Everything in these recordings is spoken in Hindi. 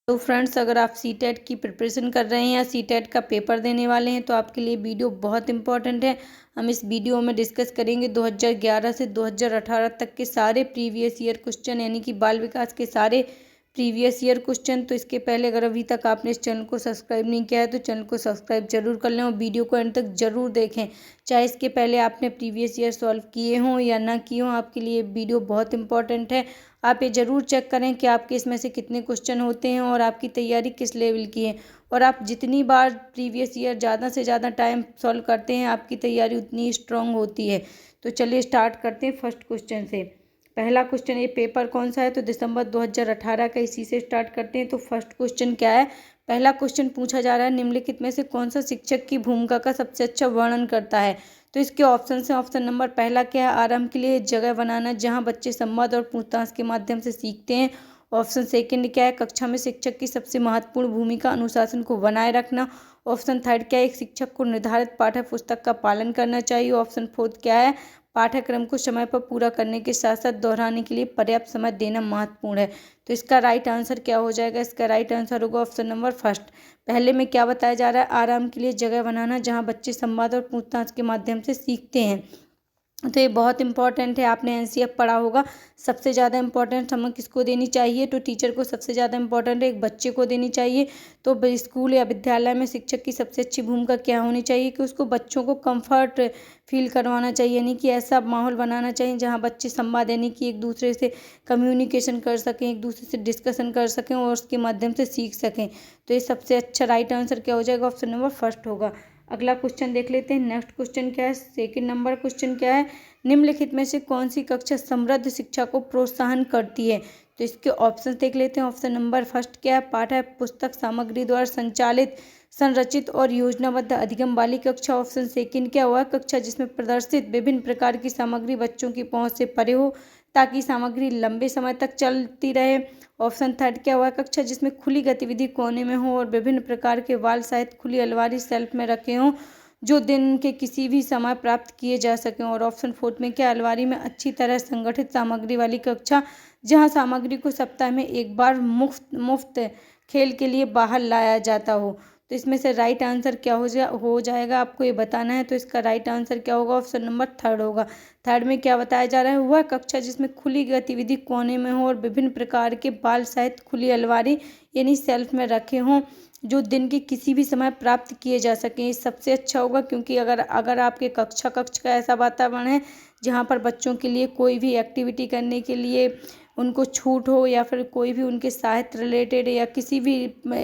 तो फ्रेंड्स, अगर आप सीटेट की प्रिपरेशन कर रहे हैं या सीटेट का पेपर देने वाले हैं तो आपके लिए वीडियो बहुत इंपॉर्टेंट है। हम इस वीडियो में डिस्कस करेंगे 2011 से 2018 तक के सारे प्रीवियस ईयर क्वेश्चन, यानी कि बाल विकास के सारे प्रीवियस ईयर क्वेश्चन। तो इसके पहले अगर अभी तक आपने इस चैनल को सब्सक्राइब नहीं किया है तो चैनल को सब्सक्राइब जरूर कर लें और वीडियो को एंड तक जरूर देखें। चाहे इसके पहले आपने प्रीवियस ईयर सॉल्व किए हों या ना किए हों, आपके लिए वीडियो बहुत इंपॉर्टेंट है। आप ये ज़रूर चेक करें कि आपके इसमें से कितने क्वेश्चन होते हैं और आपकी तैयारी किस लेवल की है। और आप जितनी बार प्रीवियस ईयर ज़्यादा से ज़्यादा टाइम सॉल्व करते हैं, आपकी तैयारी उतनी स्ट्रांग होती है। तो चलिए स्टार्ट करते हैं फर्स्ट क्वेश्चन से। पहला क्वेश्चन, ये पेपर कौन सा है तो दिसंबर 2018 का, इसी से स्टार्ट करते हैं। तो फर्स्ट क्वेश्चन क्या है? पहला क्वेश्चन पूछा जा रहा है, निम्नलिखित में से कौन सा शिक्षक की भूमिका का सबसे अच्छा वर्णन करता है। तो इसके ऑप्शन है, ऑप्शन नंबर पहला क्या है? आरंभ के लिए जगह बनाना जहां बच्चे संवाद और पूछताछ के माध्यम से सीखते हैं। ऑप्शन सेकंड क्या है? कक्षा में शिक्षक की सबसे महत्वपूर्ण भूमिका अनुशासन को बनाए रखना। ऑप्शन थर्ड क्या है? एक शिक्षक को निर्धारित पाठ्य पुस्तक का पालन करना चाहिए। ऑप्शन फोर्थ क्या है? पाठ्यक्रम को समय पर पूरा करने के साथ साथ दोहराने के लिए पर्याप्त समय देना महत्वपूर्ण है। तो इसका राइट आंसर क्या हो जाएगा? इसका राइट आंसर होगा ऑप्शन नंबर फर्स्ट। पहले में क्या बताया जा रहा है? आराम के लिए जगह बनाना जहां बच्चे संवाद और पूछताछ के माध्यम से सीखते हैं। तो ये बहुत इंपॉर्टेंट है, आपने एनसीएफ पढ़ा होगा। सबसे ज़्यादा इंपॉर्टेंट हमें किसको देनी चाहिए? तो टीचर को सबसे ज़्यादा इंपॉर्टेंट एक बच्चे को देनी चाहिए। तो स्कूल या विद्यालय में शिक्षक की सबसे अच्छी भूमिका क्या होनी चाहिए कि उसको बच्चों को कंफर्ट फील करवाना चाहिए, यानी कि ऐसा माहौल बनाना चाहिए जहाँ बच्चे संवाद, यानी कि एक दूसरे से कम्युनिकेशन कर सकें, एक दूसरे से डिस्कशन कर सकें और उसके माध्यम से सीख सकें। तो ये सबसे अच्छा राइट आंसर क्या हो जाएगा? ऑप्शन नंबर फर्स्ट होगा। अगला क्वेश्चन देख लेते हैं। नेक्स्ट क्वेश्चन क्या है? सेकंड नंबर क्वेश्चन क्या है? निम्नलिखित में से कौन सी कक्षा समृद्ध शिक्षा को प्रोत्साहन करती है? तो इसके ऑप्शन देख लेते हैं। ऑप्शन नंबर फर्स्ट क्या है? पाठ्य पुस्तक सामग्री द्वारा संचालित, संरचित और योजनाबद्ध अधिगम वाली कक्षा। ऑप्शन सेकंड क्या हुआ? कक्षा जिसमें प्रदर्शित विभिन्न प्रकार की सामग्री बच्चों की पहुंच से परे हो ताकि सामग्री लंबे समय तक चलती रहे। ऑप्शन थर्ड क्या हुआ? कक्षा जिसमें खुली गतिविधि कोने में हो और विभिन्न प्रकार के वाल सहित खुली अलमारी शेल्फ में रखे हों जो दिन के किसी भी समय प्राप्त किए जा सकें। और ऑप्शन फोर्थ में क्या? अलमारी में अच्छी तरह संगठित सामग्री वाली कक्षा जहां सामग्री को सप्ताह में एक बार मुफ्त खेल के लिए बाहर लाया जाता हो। तो इसमें से राइट आंसर क्या हो जाएगा? आपको ये बताना है। तो इसका राइट आंसर क्या होगा? ऑप्शन नंबर थर्ड होगा। थर्ड में क्या बताया जा रहा है? वह कक्षा जिसमें खुली गतिविधि कोने में हो और विभिन्न प्रकार के बाल सहित खुली अलमारी यानी सेल्फ में रखे हों जो दिन के किसी भी समय प्राप्त किए जा सकें। ये सबसे अच्छा होगा, क्योंकि अगर आपके कक्ष का ऐसा वातावरण है जहाँ पर बच्चों के लिए कोई भी एक्टिविटी करने के लिए उनको छूट हो, या फिर कोई भी उनके साहित्य रिलेटेड या किसी भी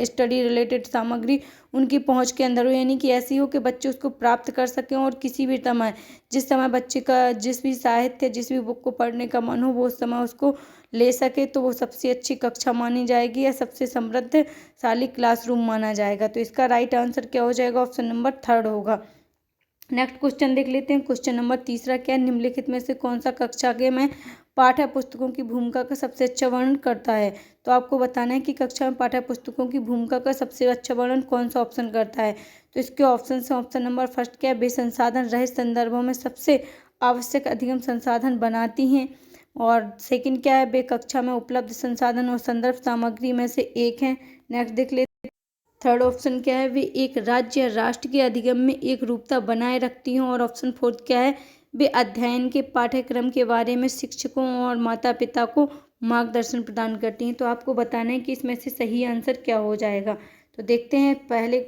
स्टडी रिलेटेड सामग्री उनकी पहुंच के अंदर हो, यानी कि ऐसी हो कि बच्चे उसको प्राप्त कर सकें और किसी भी समय, जिस समय बच्चे का जिस भी साहित्य, जिस भी बुक को पढ़ने का मन हो, वो उस समय उसको ले सके, तो वो सबसे अच्छी कक्षा मानी जाएगी या सबसे समृद्धशाली क्लासरूम माना जाएगा। तो इसका राइट आंसर क्या हो जाएगा? ऑप्शन नंबर थर्ड होगा। नेक्स्ट क्वेश्चन देख लेते हैं। क्वेश्चन नंबर तीसरा क्या है? निम्नलिखित में से कौन सा कक्षा के में पाठ्य पुस्तकों की भूमिका का सबसे अच्छा वर्णन करता है? तो आपको बताना है कि कक्षा में पाठ्य पुस्तकों की भूमिका का सबसे अच्छा वर्णन कौन सा ऑप्शन करता है। तो इसके ऑप्शन है, ऑप्शन नंबर फर्स्ट क्या है? वे संसाधन रहित संदर्भों में सबसे आवश्यक अधिगम संसाधन बनाती हैं। और सेकंड क्या है? वे कक्षा में उपलब्ध संसाधन और संदर्भ सामग्री में से एक है। नेक्स्ट देख लेते हैं। थर्ड ऑप्शन क्या है? वे एक राज्य या राष्ट्र के अधिगम में एक रूपता बनाए रखती हैं। और ऑप्शन फोर्थ क्या है? वे अध्ययन के पाठ्यक्रम के बारे में शिक्षकों और माता पिता को मार्गदर्शन प्रदान करती हैं। तो आपको बताना है कि इसमें से सही आंसर क्या हो जाएगा। तो देखते हैं पहले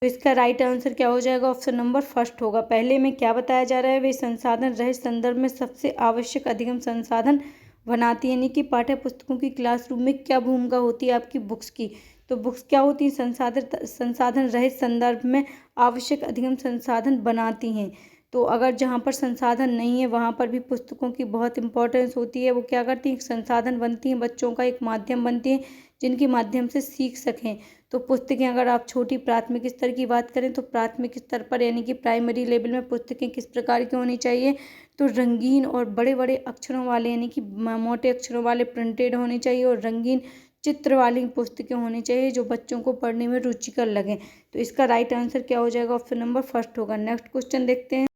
तो इसका राइट आंसर क्या हो जाएगा? ऑप्शन नंबर फर्स्ट होगा। पहले में क्या बताया जा रहा है? वे संसाधन रहित संदर्भ में सबसे आवश्यक अधिगम संसाधन बनाती है, यानी कि पाठ्य पुस्तकों की क्लासरूम में क्या भूमिका होती है आपकी बुक्स की। तो बुक्स क्या होती हैं? संसाधन रहित संदर्भ में आवश्यक अधिगम संसाधन बनाती हैं। तो अगर जहाँ पर संसाधन नहीं है वहाँ पर भी पुस्तकों की बहुत इंपॉर्टेंस होती है। वो क्या करती हैं? संसाधन बनती हैं, बच्चों का एक माध्यम बनती हैं जिनके माध्यम से सीख सकें। तो पुस्तकें, अगर आप छोटी प्राथमिक स्तर की बात करें तो प्राथमिक स्तर पर यानी कि प्राइमरी लेवल में पुस्तकें किस प्रकार की होनी चाहिए? तो रंगीन और बड़े बड़े अक्षरों वाले, यानी कि मोटे अक्षरों वाले प्रिंटेड होने चाहिए और रंगीन चित्र वाली पुस्तकें होनी चाहिए जो बच्चों को पढ़ने में रुचिकर लगें। तो इसका राइट आंसर क्या हो जाएगा? ऑप्शन नंबर फर्स्ट होगा। नेक्स्ट क्वेश्चन देखते हैं।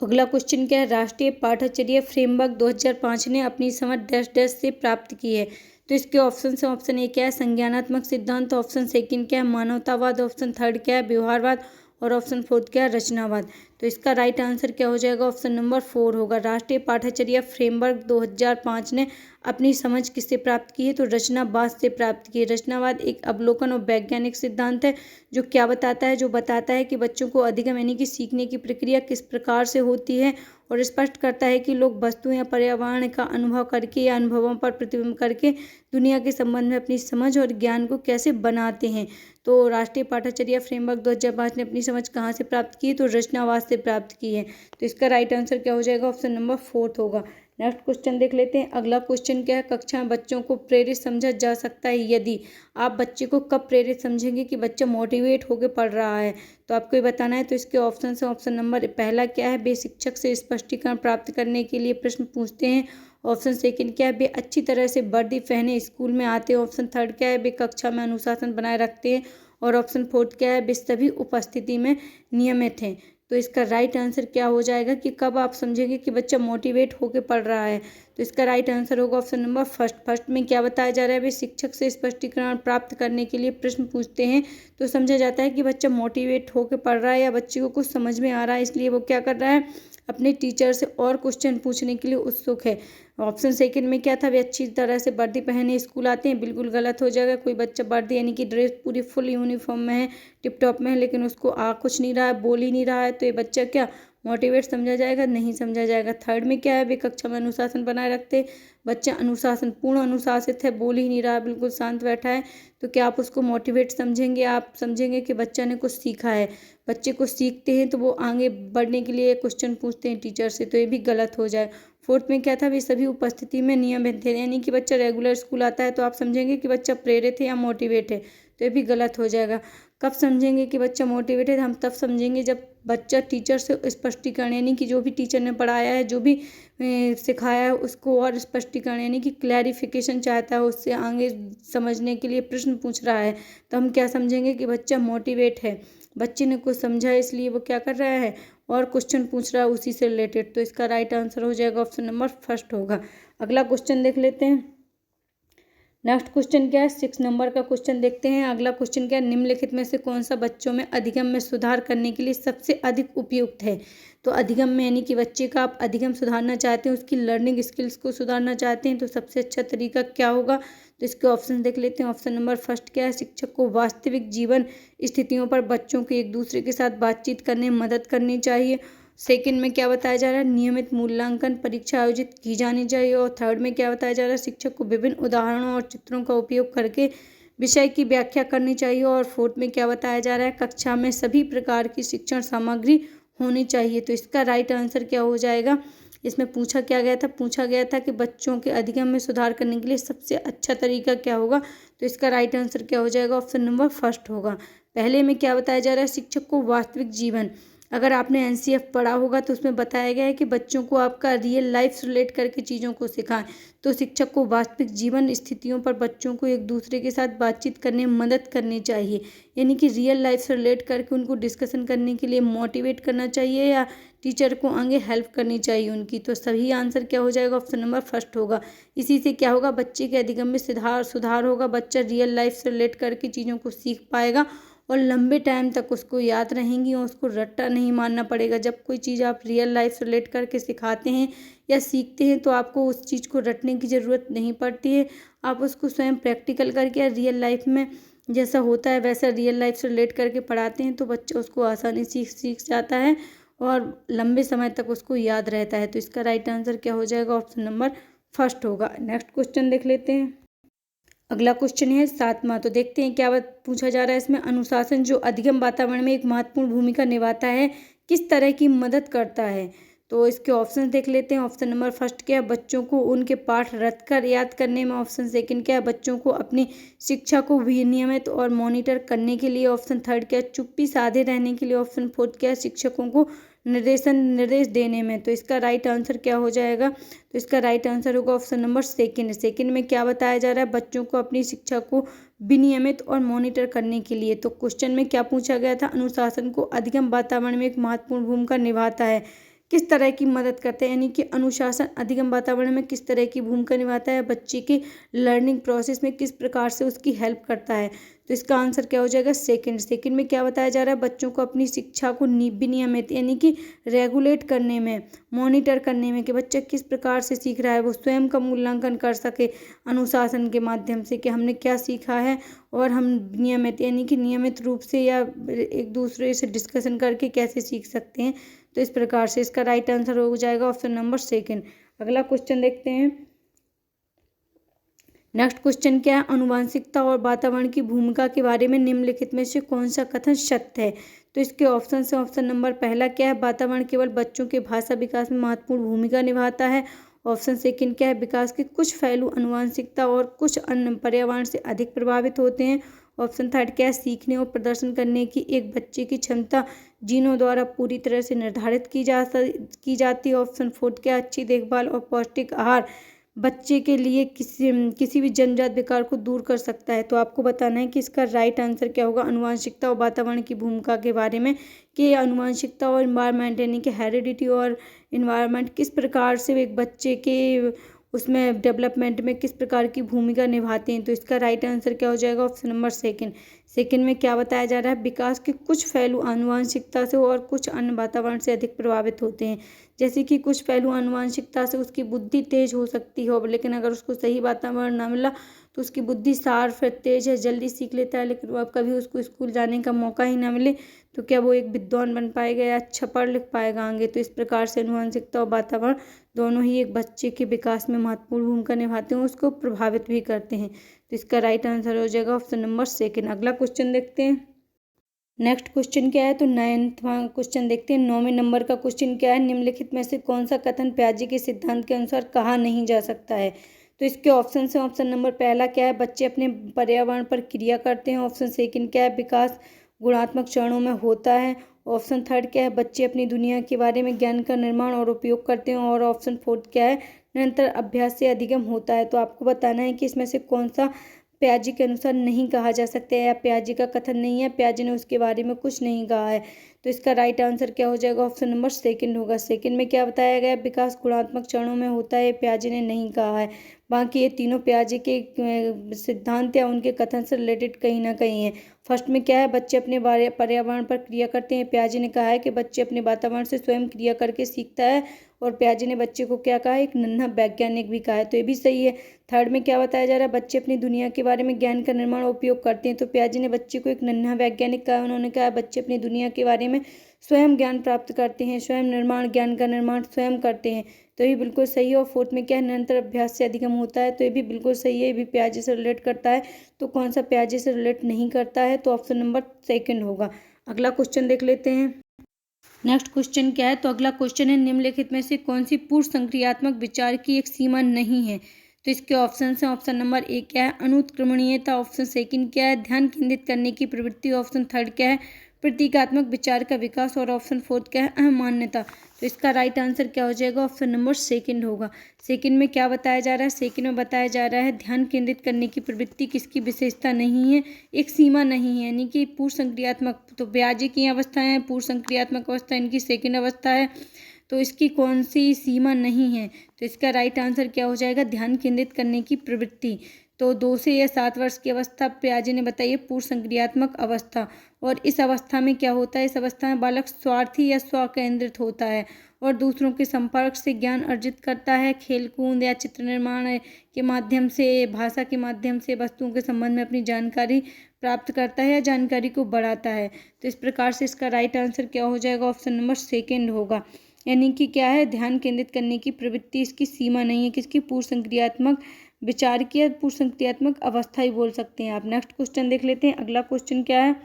अगला क्वेश्चन क्या है? राष्ट्रीय पाठ्यचर्या फ्रेमवर्क 2005 ने अपनी समझ डैश डैश से प्राप्त की है। तो इसके ऑप्शन है, ऑप्शन ए क्या है संज्ञानात्मक सिद्धांत, ऑप्शन सेकंड क्या है मानवतावाद, ऑप्शन थर्ड क्या है व्यवहारवाद और ऑप्शन फोर्थ क्या है रचनावाद। तो इसका राइट आंसर क्या हो जाएगा, ऑप्शन नंबर 4 होगा। राष्ट्रीय पाठ्यचर्या फ्रेमवर्क 2005 ने अपनी समझ किससे प्राप्त की है, तो रचनावाद से प्राप्त की है। रचनावाद एक अवलोकन और वैज्ञानिक सिद्धांत है जो क्या बताता है, जो बताता है कि बच्चों को अधिगम यानी कि सीखने की प्रक्रिया किस प्रकार से होती है और स्पष्ट करता है कि लोग वस्तु या पर्यावरण का अनुभव करके या अनुभवों पर प्रतिबिंब करके दुनिया के संबंध में अपनी समझ और ज्ञान को कैसे बनाते हैं। तो राष्ट्रीय पाठ्यचर्या फ्रेमवर्क 2005 ने अपनी समझ कहाँ से प्राप्त की, तो रचनावाद से प्राप्त की है। तो इसका राइट आंसर क्या हो जाएगा, ऑप्शन नंबर 4 होगा। नेक्स्ट क्वेश्चन देख लेते हैं। अगला क्वेश्चन क्या है, कक्षा में बच्चों को प्रेरित समझा जा सकता है यदि। आप बच्चे को कब प्रेरित समझेंगे कि बच्चा मोटिवेट होकर पढ़ रहा है, तो आपको ये बताना है। तो इसके ऑप्शन है, ऑप्शन नंबर पहला क्या है वे शिक्षक से स्पष्टीकरण प्राप्त करने के लिए प्रश्न पूछते हैं, ऑप्शन सेकंड क्या है वे अच्छी तरह से वर्दी पहने स्कूल में आते हैं, ऑप्शन थर्ड क्या है वे कक्षा में अनुशासन बनाए रखते हैं और ऑप्शन फोर्थ क्या है वे सभी उपस्थिति में नियमित हैं। तो इसका राइट आंसर क्या हो जाएगा कि कब आप समझेंगे कि बच्चा मोटिवेट होकर पढ़ रहा है, तो इसका राइट आंसर होगा ऑप्शन नंबर फर्स्ट में क्या बताया जा रहा है वे शिक्षक से स्पष्टीकरण प्राप्त करने के लिए प्रश्न पूछते हैं। तो समझा जाता है कि बच्चा मोटिवेट होकर पढ़ रहा है या बच्चे को कुछ समझ में आ रहा है, इसलिए वो क्या कर रहा है अपने टीचर से और क्वेश्चन पूछने के लिए उत्सुक है। ऑप्शन सेकंड में क्या था वे अच्छी तरह से वर्दी पहने स्कूल आते हैं, बिल्कुल गलत हो जाएगा। कोई बच्चा वर्दी यानी कि ड्रेस पूरी फुल यूनिफॉर्म में है, टिप टॉप में है, लेकिन उसको आ कुछ नहीं रहा है, बोल ही नहीं रहा है, तो ये बच्चा क्या मोटिवेट समझा जाएगा, नहीं समझा जाएगा। थर्ड में क्या है वे कक्षा में अनुशासन बनाए रखते, बच्चा अनुशासन पूर्ण अनुशासित है, बोल ही नहीं रहा है, बिल्कुल शांत बैठा है, तो क्या आप उसको मोटिवेट समझेंगे, आप समझेंगे कि बच्चा ने कुछ सीखा है। बच्चे को सीखते हैं तो वो आगे बढ़ने के लिए क्वेश्चन पूछते हैं टीचर से, तो ये भी गलत हो जाए। फोर्थ में क्या था वे सभी उपस्थिति में नियमित थे, यानी कि बच्चा रेगुलर स्कूल आता है, तो आप समझेंगे कि बच्चा प्रेरित है या मोटिवेट है, तो ये भी गलत हो जाएगा। कब समझेंगे कि बच्चा मोटिवेट है, हम तब समझेंगे जब बच्चा टीचर से स्पष्टीकरण यानी कि जो भी टीचर ने पढ़ाया है, जो भी सिखाया है उसको और स्पष्टीकरण यानी कि क्लैरिफिकेशन चाहता है, उससे आगे समझने के लिए प्रश्न पूछ रहा है, तो हम क्या समझेंगे कि बच्चा मोटिवेट है। बच्चे ने कुछ समझा है इसलिए वो क्या कर रहा है और क्वेश्चन पूछ रहा है उसी से रिलेटेड, तो इसका राइट आंसर हो जाएगा ऑप्शन नंबर फर्स्ट होगा। अगला क्वेश्चन देख लेते हैं। नेक्स्ट क्वेश्चन क्या है, 6 नंबर का क्वेश्चन देखते हैं। अगला क्वेश्चन क्या है, निम्नलिखित में से कौन सा बच्चों में अधिगम में सुधार करने के लिए सबसे अधिक उपयुक्त है। तो अधिगम में यानी कि बच्चे का आप अधिगम सुधारना चाहते हैं, उसकी लर्निंग स्किल्स को सुधारना चाहते हैं, तो सबसे अच्छा तरीका क्या होगा, तो इसके ऑप्शन देख लेते हैं। ऑप्शन नंबर फर्स्ट क्या है, शिक्षक को वास्तविक जीवन स्थितियों पर बच्चों को एक दूसरे के साथ बातचीत करने में मदद करनी चाहिए। सेकंड में क्या बताया जा रहा है, नियमित मूल्यांकन परीक्षा आयोजित की जानी चाहिए। और थर्ड में क्या बताया जा रहा है, शिक्षक को विभिन्न उदाहरणों और चित्रों का उपयोग करके विषय की व्याख्या करनी चाहिए। और फोर्थ में क्या बताया जा रहा है, कक्षा में सभी प्रकार की शिक्षण सामग्री होनी चाहिए। तो इसका राइट आंसर क्या हो जाएगा, इसमें पूछा क्या गया था, पूछा गया था कि बच्चों के अधिगम में सुधार करने के लिए सबसे अच्छा तरीका क्या होगा, तो इसका राइट आंसर क्या हो जाएगा, ऑप्शन नंबर फर्स्ट होगा। पहले में क्या बताया जा रहा है, शिक्षक को वास्तविक जीवन, अगर आपने एनसीएफ पढ़ा होगा तो उसमें बताया गया है कि बच्चों को आपका रियल लाइफ से रिलेट करके चीज़ों को सिखाएं। तो शिक्षक को वास्तविक जीवन स्थितियों पर बच्चों को एक दूसरे के साथ बातचीत करने में मदद करनी चाहिए, यानी कि रियल लाइफ से रिलेट करके उनको डिस्कशन करने के लिए मोटिवेट करना चाहिए या टीचर को आगे हेल्प करनी चाहिए उनकी। तो सही आंसर क्या हो जाएगा, ऑप्शन नंबर फर्स्ट होगा। इसी से क्या होगा, बच्चे के अधिगम में सुधार होगा, बच्चा रियल लाइफ से रिलेट करके चीज़ों को सीख पाएगा और लंबे टाइम तक उसको याद रहेंगी और उसको रट्टा नहीं मारना पड़ेगा। जब कोई चीज़ आप रियल लाइफ से रिलेट करके सिखाते हैं या सीखते हैं तो आपको उस चीज़ को रटने की ज़रूरत नहीं पड़ती है, आप उसको स्वयं प्रैक्टिकल करके या रियल लाइफ में जैसा होता है वैसा रियल लाइफ से रिलेट करके पढ़ाते हैं, तो बच्चा उसको आसानी से सीख जाता है और लंबे समय तक उसको याद रहता है। तो इसका राइट आंसर क्या हो जाएगा, ऑप्शन नंबर फर्स्ट होगा। नेक्स्ट क्वेश्चन देख लेते हैं। अगला क्वेश्चन है 7वां, तो देखते हैं क्या पूछा जा रहा है इसमें। अनुशासन जो अधिगम वातावरण में एक महत्वपूर्ण भूमिका निभाता है किस तरह की मदद करता है, तो इसके ऑप्शन देख लेते हैं। ऑप्शन नंबर फर्स्ट क्या है, बच्चों को उनके पाठ रट कर याद करने में। ऑप्शन सेकंड क्या है, बच्चों को अपनी शिक्षा को विनियमित और मॉनिटर करने के लिए। ऑप्शन थर्ड क्या है, चुप्पी साधे रहने के लिए। ऑप्शन फोर्थ क्या है, शिक्षकों को निर्देश देने में। तो इसका राइट आंसर क्या हो जाएगा, तो इसका राइट आंसर होगा ऑप्शन नंबर सेकंड। सेकंड में क्या बताया जा रहा है, बच्चों को अपनी शिक्षा को विनियमित और मॉनिटर करने के लिए। तो क्वेश्चन में क्या पूछा गया था, अनुशासन को अधिगम वातावरण में एक महत्वपूर्ण भूमिका निभाता है किस तरह की मदद करते हैं, यानी कि अनुशासन अधिगम वातावरण में किस तरह की भूमिका निभाता है, बच्चे के लर्निंग प्रोसेस में किस प्रकार से उसकी हेल्प करता है। तो इसका आंसर क्या हो जाएगा? सेकंड। सेकंड में क्या बताया जा रहा है? बच्चों को अपनी शिक्षा को विनियमित यानी कि रेगुलेट करने में, मॉनिटर करने में, कि बच्चा किस प्रकार से सीख रहा है, वो स्वयं का मूल्यांकन कर सके अनुशासन के माध्यम से कि हमने क्या सीखा है, और हम नियमित यानी कि नियमित रूप से या एक दूसरे से डिस्कशन करके कैसे सीख सकते हैं। तो इस प्रकार से इसका राइट आंसर हो जाएगा ऑप्शन नंबर सेकंड। अगला क्वेश्चन देखते हैं। नेक्स्ट क्वेश्चन क्या है? आनुवंशिकता और वातावरण की भूमिका के बारे में निम्नलिखित में से कौन सा कथन सत्य है? तो इसके ऑप्शन से ऑप्शन नंबर पहला क्या है? वातावरण केवल बच्चों के भाषा विकास में महत्वपूर्ण भूमिका निभाता है। ऑप्शन सेकंड क्या है? विकास के कुछ पहलू आनुवंशिकता और कुछ अन्य पर्यावरण से अधिक प्रभावित होते हैं। ऑप्शन थर्ड क्या है? सीखने और प्रदर्शन करने की एक बच्चे की क्षमता जीनों द्वारा पूरी तरह से निर्धारित की जाती है। ऑप्शन फोर्थ क्या है? अच्छी देखभाल और पौष्टिक आहार बच्चे के लिए किसी भी जन्मजात विकार को दूर कर सकता है। तो आपको बताना है कि इसका राइट आंसर क्या होगा आनुवंशिकता और वातावरण की भूमिका के बारे में, कि आनुवंशिकता और इन्वायरमेंट यानी कि हेरिडिटी और इन्वायरमेंट किस प्रकार से एक बच्चे के उसमें डेवलपमेंट में किस प्रकार की भूमिका निभाते हैं। तो इसका राइट आंसर क्या हो जाएगा? Option number second. सेकंड में क्या बताया जा रहा है? विकास के कुछ पहलू आनुवंशिकता से और कुछ अन्य वातावरण से अधिक प्रभावित होते हैं। जैसे कि कुछ पहलू आनुवंशिकता से उसकी बुद्धि तेज हो सकती हो, लेकिन अगर उसको सही वातावरण ना मिला तो उसकी बुद्धि शार्प है, तेज है, जल्दी सीख लेता है, लेकिन अब कभी उसको स्कूल जाने का मौका ही ना मिले तो क्या वो एक विद्वान बन पाएगा या अच्छा पढ़ लिख पाएगा आगे। तो इस प्रकार से आनुवंशिकता और वातावरण दोनों ही एक बच्चे के विकास में महत्वपूर्ण भूमिका निभाते हैं, उसको प्रभावित भी करते हैं। तो इसका राइट आंसर हो जाएगा ऑप्शन नंबर सेकंड। अगला क्वेश्चन देखते हैं। नेक्स्ट क्वेश्चन क्या है? तो 9वां क्वेश्चन देखते हैं। 9वें नंबर का क्वेश्चन क्या है? निम्नलिखित में से कौन सा कथन पियाजे के सिद्धांत के अनुसार कहा नहीं जा सकता है? तो इसके ऑप्शन से ऑप्शन नंबर पहला क्या है? बच्चे अपने पर्यावरण पर क्रिया करते हैं। ऑप्शन सेकंड क्या है? विकास गुणात्मक चरणों में होता है। ऑप्शन थर्ड क्या है? बच्चे अपनी दुनिया के बारे में ज्ञान का निर्माण और उपयोग करते हैं। और ऑप्शन फोर्थ क्या है? निरंतर अभ्यास से अधिगम होता है। तो आपको बताना है कि इसमें से कौन सा पियाजे के अनुसार नहीं कहा जा सकता है, या पियाजे का कथन नहीं है, पियाजे ने उसके बारे में कुछ नहीं कहा है। तो इसका राइट आंसर क्या हो जाएगा? ऑप्शन नंबर सेकंड होगा। सेकंड में क्या बताया गया? विकास गुणात्मक चरणों में होता है, पियाजे ने नहीं कहा है। बाकी ये तीनों पियाजे के सिद्धांत या उनके कथन से रिलेटेड कहीं ना कहीं है। फर्स्ट में क्या है? बच्चे अपने पर्यावरण पर क्रिया करते हैं। पियाजे ने कहा है कि बच्चे अपने वातावरण से स्वयं क्रिया करके सीखता है, और पियाजे ने बच्चे को क्या कहा है? एक नन्हा वैज्ञानिक भी कहा है। तो ये भी सही है। थर्ड में क्या बताया जा रहा है? बच्चे अपनी दुनिया के बारे में ज्ञान का निर्माण और उपयोग करते हैं। तो पियाजे ने बच्चे को एक नन्हा वैज्ञानिक कहा। उन्होंने कहा बच्चे अपनी दुनिया के बारे में स्वयं ज्ञान प्राप्त करते हैं, स्वयं ज्ञान का निर्माण स्वयं करते हैं। तो ये बिल्कुल सही है। और फोर्थ में क्या है? निरंतर अभ्यास से अधिगम होता है। तो ये भी बिल्कुल सही है, ये भी पियाजे से रिलेट करता है। तो कौन सा पियाजे से रिलेट नहीं करता है? तो ऑप्शन नंबर सेकंड होगा। अगला क्वेश्चन देख लेते हैं। नेक्स्ट क्वेश्चन क्या है? तो अगला क्वेश्चन है, निम्नलिखित में से कौन सी पूर्व संक्रियात्मक विचार की एक सीमा नहीं है? तो इसके ऑप्शन है ऑप्शन नंबर एक क्या है? अनुत्क्रमणीयता। ऑप्शन सेकंड क्या है? ध्यान केंद्रित करने की प्रवृत्ति। ऑप्शन थर्ड क्या है? प्रतीकात्मक विचार का विकास। और ऑप्शन फोर्थ क्या है? अहमान्यता। तो इसका राइट आंसर क्या हो जाएगा? ऑप्शन नंबर सेकंड होगा। सेकंड में क्या बताया जा रहा है? सेकंड में बताया जा रहा है ध्यान केंद्रित करने की प्रवृत्ति किसकी विशेषता नहीं है, एक सीमा नहीं है, यानी कि पूर्व संक्रियात्मक। तो पियाजे की अवस्थाएं हैं, पूर्व संक्रियात्मक अवस्था इनकी सेकंड अवस्था है, तो इसकी कौन सी सीमा नहीं है? तो इसका राइट आंसर क्या हो जाएगा? ध्यान केंद्रित करने की प्रवृत्ति। तो 2 से या 7 वर्ष की अवस्था पियाजे ने बताई है पूर्व संक्रियात्मक अवस्था। और इस अवस्था में क्या होता है? इस अवस्था में बालक स्वार्थी या स्वकेंद्रित होता है और दूसरों के संपर्क से ज्ञान अर्जित करता है। खेलकूद या चित्र निर्माण के माध्यम से, भाषा के माध्यम से वस्तुओं के संबंध में अपनी जानकारी प्राप्त करता है या जानकारी को बढ़ाता है। तो इस प्रकार से इसका राइट आंसर क्या हो जाएगा? ऑप्शन नंबर सेकंड होगा। यानी कि क्या है? ध्यान केंद्रित करने की प्रवृत्ति इसकी सीमा नहीं है, किसकी? पूर्व संक्रियात्मक विचार की, पूर्व संक्रियात्मक अवस्था ही बोल सकते हैं आप। नेक्स्ट क्वेश्चन देख लेते हैं। अगला क्वेश्चन क्या है?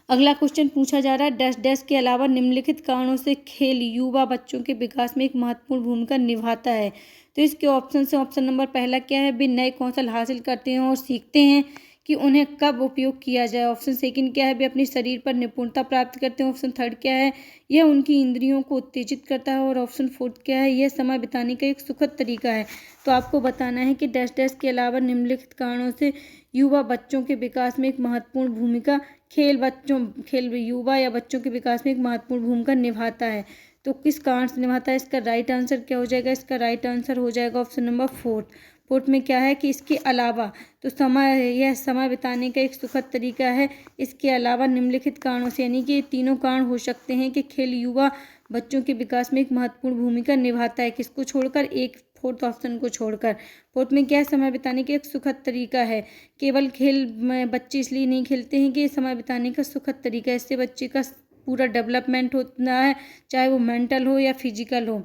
अगला क्वेश्चन पूछा जा रहा है, डैश डैश के अलावा निम्नलिखित कारणों से खेल युवा बच्चों के विकास में एक महत्वपूर्ण भूमिका निभाता है। तो इसके ऑप्शन से ऑप्शन नंबर पहला क्या है? वे नए कौशल हासिल करते हैं और सीखते हैं कि उन्हें कब उपयोग किया जाए। ऑप्शन सेकंड क्या है? वे अपने शरीर पर निपुणता प्राप्त करते हैं। ऑप्शन थर्ड क्या है? यह उनकी इंद्रियों को उत्तेजित करता है। और ऑप्शन फोर्थ क्या है? यह समय बिताने का एक सुखद तरीका है। तो आपको बताना है कि डैश डैश के अलावा निम्नलिखित कारणों से युवा बच्चों के विकास में एक महत्वपूर्ण भूमिका खेल युवा या बच्चों के विकास में एक महत्वपूर्ण भूमिका निभाता है। तो किस कारण से निभाता है? इसका राइट आंसर क्या हो जाएगा? इसका राइट आंसर हो जाएगा ऑप्शन नंबर फोर्थ। फोर्थ में क्या है कि इसके अलावा, तो यह समय बिताने का एक सुखद तरीका है। इसके अलावा निम्नलिखित कारणों से, यानी कि ये तीनों कारण हो सकते हैं कि खेल युवा बच्चों के विकास में एक महत्वपूर्ण भूमिका निभाता है। किसको छोड़कर? एक फोर्थ ऑप्शन को छोड़कर। फोर्थ में क्या है? समय बिताने का एक सुखद तरीका है। केवल खेल में बच्चे इसलिए नहीं खेलते हैं कि समय बिताने का सुखद तरीका है, इससे बच्चे का पूरा डेवलपमेंट होता है, चाहे वो मेंटल हो या फिजिकल हो।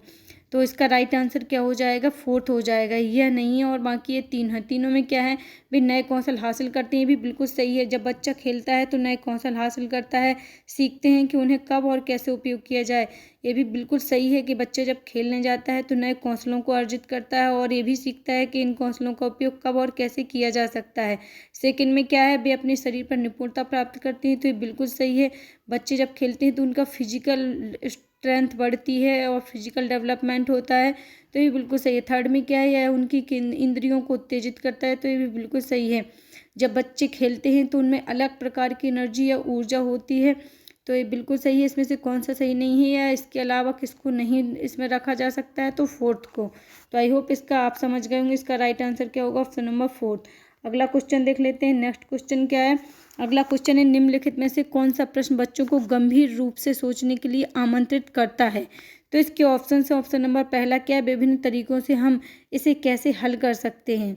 तो इसका राइट आंसर क्या हो जाएगा? फोर्थ हो जाएगा। यह नहीं है और बाकी ये तीन है। तीनों में क्या है? भी नए कौशल हासिल करते हैं, ये भी बिल्कुल सही है। जब बच्चा खेलता है तो नए कौशल हासिल करता है, सीखते हैं कि उन्हें कब और कैसे उपयोग किया जाए। ये भी बिल्कुल सही है कि बच्चा जब खेलने जाता है तो नए कौशलों को अर्जित करता है और ये भी सीखता है कि इन कौशलों का उपयोग कब और कैसे किया जा सकता है। सेकंड में क्या है? वे अपने शरीर पर निपुणता प्राप्त करते हैं, तो ये बिल्कुल सही है। बच्चे जब खेलते हैं तो उनका फिजिकल स्ट्रेंथ बढ़ती है और फिजिकल डेवलपमेंट होता है, तो ये बिल्कुल सही है। थर्ड में क्या है? यह उनकी इंद्रियों को उत्तेजित करता है, तो ये भी बिल्कुल सही है। जब बच्चे खेलते हैं तो उनमें अलग प्रकार की एनर्जी या ऊर्जा होती है, तो ये बिल्कुल सही है। इसमें से कौन सा सही नहीं है या इसके अलावा किसको नहीं इसमें रखा जा सकता है? तो फोर्थ को। तो आई होप इसका आप समझ गए होंगे। इसका राइट आंसर क्या होगा? Option number fourth. अगला क्वेश्चन देख लेते हैं। नेक्स्ट क्वेश्चन क्या है? अगला क्वेश्चन है, निम्नलिखित में से कौन सा प्रश्न बच्चों को गंभीर रूप से सोचने के लिए आमंत्रित करता है? तो इसके ऑप्शन से ऑप्शन नंबर पहला क्या है? विभिन्न तरीकों से हम इसे कैसे हल कर सकते हैं।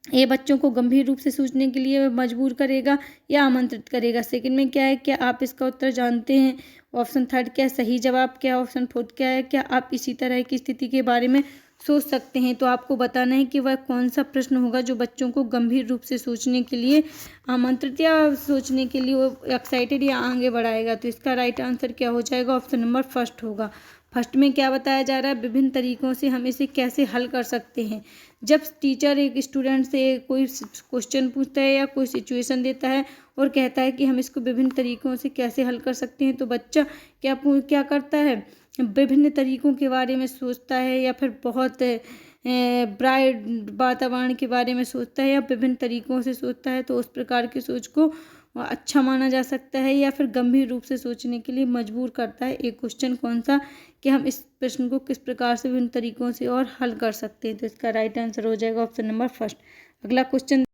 ये बच्चों को गंभीर रूप से सोचने के लिए मजबूर करेगा या आमंत्रित करेगा। सेकंड में क्या है? क्या आप इसका उत्तर जानते हैं? ऑप्शन थर्ड क्या है? सही जवाब क्या है? ऑप्शन फोर्थ क्या है? क्या आप इसी तरह की स्थिति के बारे में सोच सकते हैं? तो आपको बताना है कि वह कौन सा प्रश्न होगा जो बच्चों को गंभीर रूप से सोचने के लिए आमंत्रित या सोचने के लिए वो एक्साइटेड या आगे बढ़ाएगा। तो इसका राइट आंसर क्या हो जाएगा? ऑप्शन नंबर फर्स्ट होगा। फर्स्ट में क्या बताया जा रहा है? विभिन्न तरीकों से हम इसे कैसे हल कर सकते हैं। जब टीचर एक स्टूडेंट से कोई क्वेश्चन पूछता है या कोई सिचुएशन देता है और कहता है कि हम इसको विभिन्न तरीकों से कैसे हल कर सकते हैं, तो बच्चा क्या करता है? विभिन्न तरीकों के बारे में सोचता है या फिर बहुत ब्राइट वातावरण के बारे में सोचता है या विभिन्न तरीकों से सोचता है, तो उस प्रकार की सोच को अच्छा माना जा सकता है या फिर गंभीर रूप से सोचने के लिए मजबूर करता है। एक क्वेश्चन कौन सा? कि हम इस प्रश्न को किस प्रकार से विभिन्न तरीकों से और हल कर सकते हैं। तो इसका राइट आंसर हो जाएगा ऑप्शन नंबर फर्स्ट। अगला क्वेश्चन,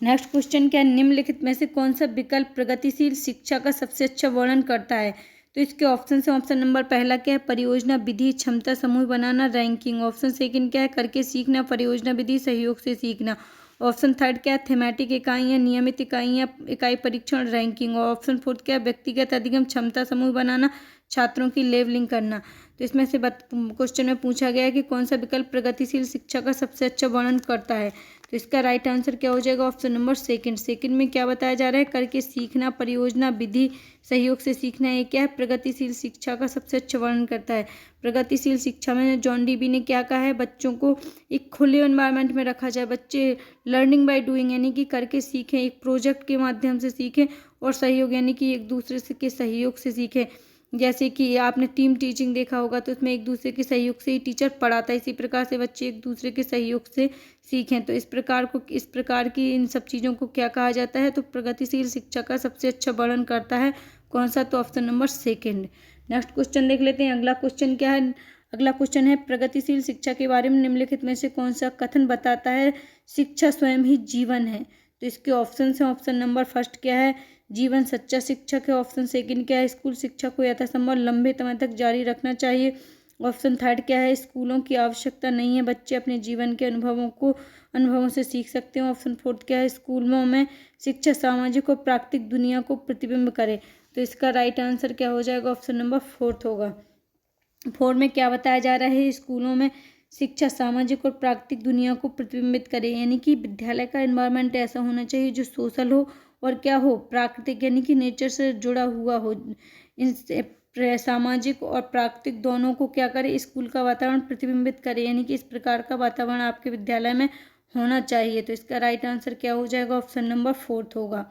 नेक्स्ट क्वेश्चन क्या है? निम्नलिखित में से कौन सा विकल्प प्रगतिशील शिक्षा का सबसे अच्छा वर्णन करता है? तो इसके ऑप्शन से ऑप्शन नंबर पहला क्या है? परियोजना विधि, क्षमता समूह बनाना, रैंकिंग। ऑप्शन सेकंड क्या है? करके सीखना, परियोजना विधि, सहयोग से सीखना। ऑप्शन थर्ड क्या है? थीमेटिक इकाइयाँ, नियमित इकाइयाँ, इकाई परीक्षण, रैंकिंग। और ऑप्शन फोर्थ क्या है? व्यक्तिगत अधिगम, क्षमता समूह बनाना, छात्रों की लेवलिंग करना। तो इसमें से क्वेश्चन में पूछा गया है कि कौन सा विकल्प प्रगतिशील शिक्षा का सबसे अच्छा वर्णन करता है। तो इसका राइट आंसर क्या हो जाएगा? Option number second. सेकंड में क्या बताया जा रहा है? करके सीखना, परियोजना विधि, सहयोग से सीखना। ये क्या है? प्रगतिशील शिक्षा का सबसे अच्छा वर्णन करता है। प्रगतिशील शिक्षा में जॉन डीबी ने क्या कहा है? बच्चों को एक खुले एनवायरनमेंट में रखा जाए, बच्चे लर्निंग बाय डूइंग यानी कि करके सीखें, एक प्रोजेक्ट के माध्यम से सीखें, और सहयोग यानी कि एक दूसरे से के सहयोग से सीखें। जैसे कि आपने टीम टीचिंग देखा होगा, तो उसमें एक दूसरे के सहयोग से ही टीचर पढ़ाता है, इसी प्रकार से बच्चे एक दूसरे के सहयोग से सीखें। तो इस प्रकार की इन सब चीज़ों को क्या कहा जाता है? तो प्रगतिशील शिक्षा का सबसे अच्छा वर्णन करता है कौन सा? तो option number second. Next question देख लेते हैं। अगला क्वेश्चन क्या है? अगला क्वेश्चन है, प्रगतिशील शिक्षा के बारे में निम्नलिखित में से कौन सा कथन बताता है शिक्षा स्वयं ही जीवन है? तो इसके ऑप्शन है, ऑप्शन नंबर फर्स्ट क्या है? जीवन सच्चा शिक्षक है। ऑप्शन सेकंड क्या है? स्कूल शिक्षा को यथासंभव लंबे समय तक जारी रखना चाहिए। ऑप्शन थर्ड क्या है? स्कूलों की आवश्यकता नहीं है, बच्चे अपने जीवन के अनुभवों से सीख सकते हैं। ऑप्शन फोर्थ क्या है? स्कूलों में शिक्षा सामाजिक और प्राकृतिक दुनिया को प्रतिबिंब करे। तो इसका राइट आंसर क्या हो जाएगा? ऑप्शन नंबर फोर्थ होगा। फोर में क्या बताया जा रहा है? स्कूलों में शिक्षा सामाजिक और प्राकृतिक दुनिया को प्रतिबिंबित करे, यानी कि विद्यालय का एनवायरनमेंट ऐसा होना चाहिए जो सोशल हो और क्या हो? प्राकृतिक, यानी कि नेचर से जुड़ा हुआ हो। इन सामाजिक और प्राकृतिक दोनों को क्या करे? स्कूल का वातावरण प्रतिबिंबित करे, यानी कि इस प्रकार का वातावरण आपके विद्यालय में होना चाहिए। तो इसका राइट आंसर क्या हो जाएगा? ऑप्शन नंबर फोर्थ होगा।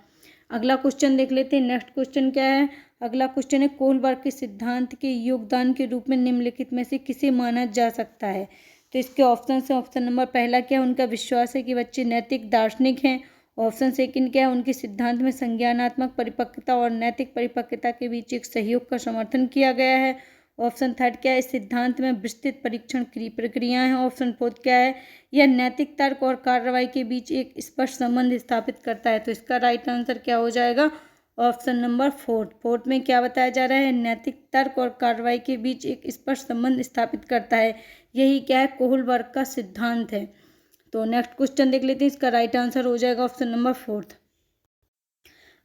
अगला क्वेश्चन देख लेते हैं। नेक्स्ट क्वेश्चन क्या है? अगला क्वेश्चन है, कोलबर्ग के सिद्धांत के योगदान के रूप में निम्नलिखित में से किसे माना जा सकता है? तो इसके ऑप्शन है, ऑप्शन नंबर पहला क्या है? उनका विश्वास है कि बच्चे नैतिक दार्शनिक हैं। ऑप्शन सेकंड क्या है? उनके सिद्धांत में संज्ञानात्मक परिपक्वता और नैतिक परिपक्वता के बीच एक सहयोग का समर्थन किया गया है। ऑप्शन थर्ड क्या है, इस सिद्धांत में विस्तृत परीक्षण प्रक्रियाएं हैं। ऑप्शन फोर्थ क्या है, यह नैतिक तर्क और कार्रवाई के बीच एक स्पष्ट संबंध स्थापित करता है। तो इसका राइट आंसर क्या हो जाएगा, ऑप्शन नंबर फोर्थ में क्या बताया जा रहा है, नैतिक तर्क और कार्रवाई के बीच एक स्पष्ट संबंध स्थापित करता है। यही क्या है, कोहलबर्ग का सिद्धांत है। तो नेक्स्ट क्वेश्चन देख लेते हैं, इसका राइट आंसर हो जाएगा ऑप्शन नंबर फोर्थ।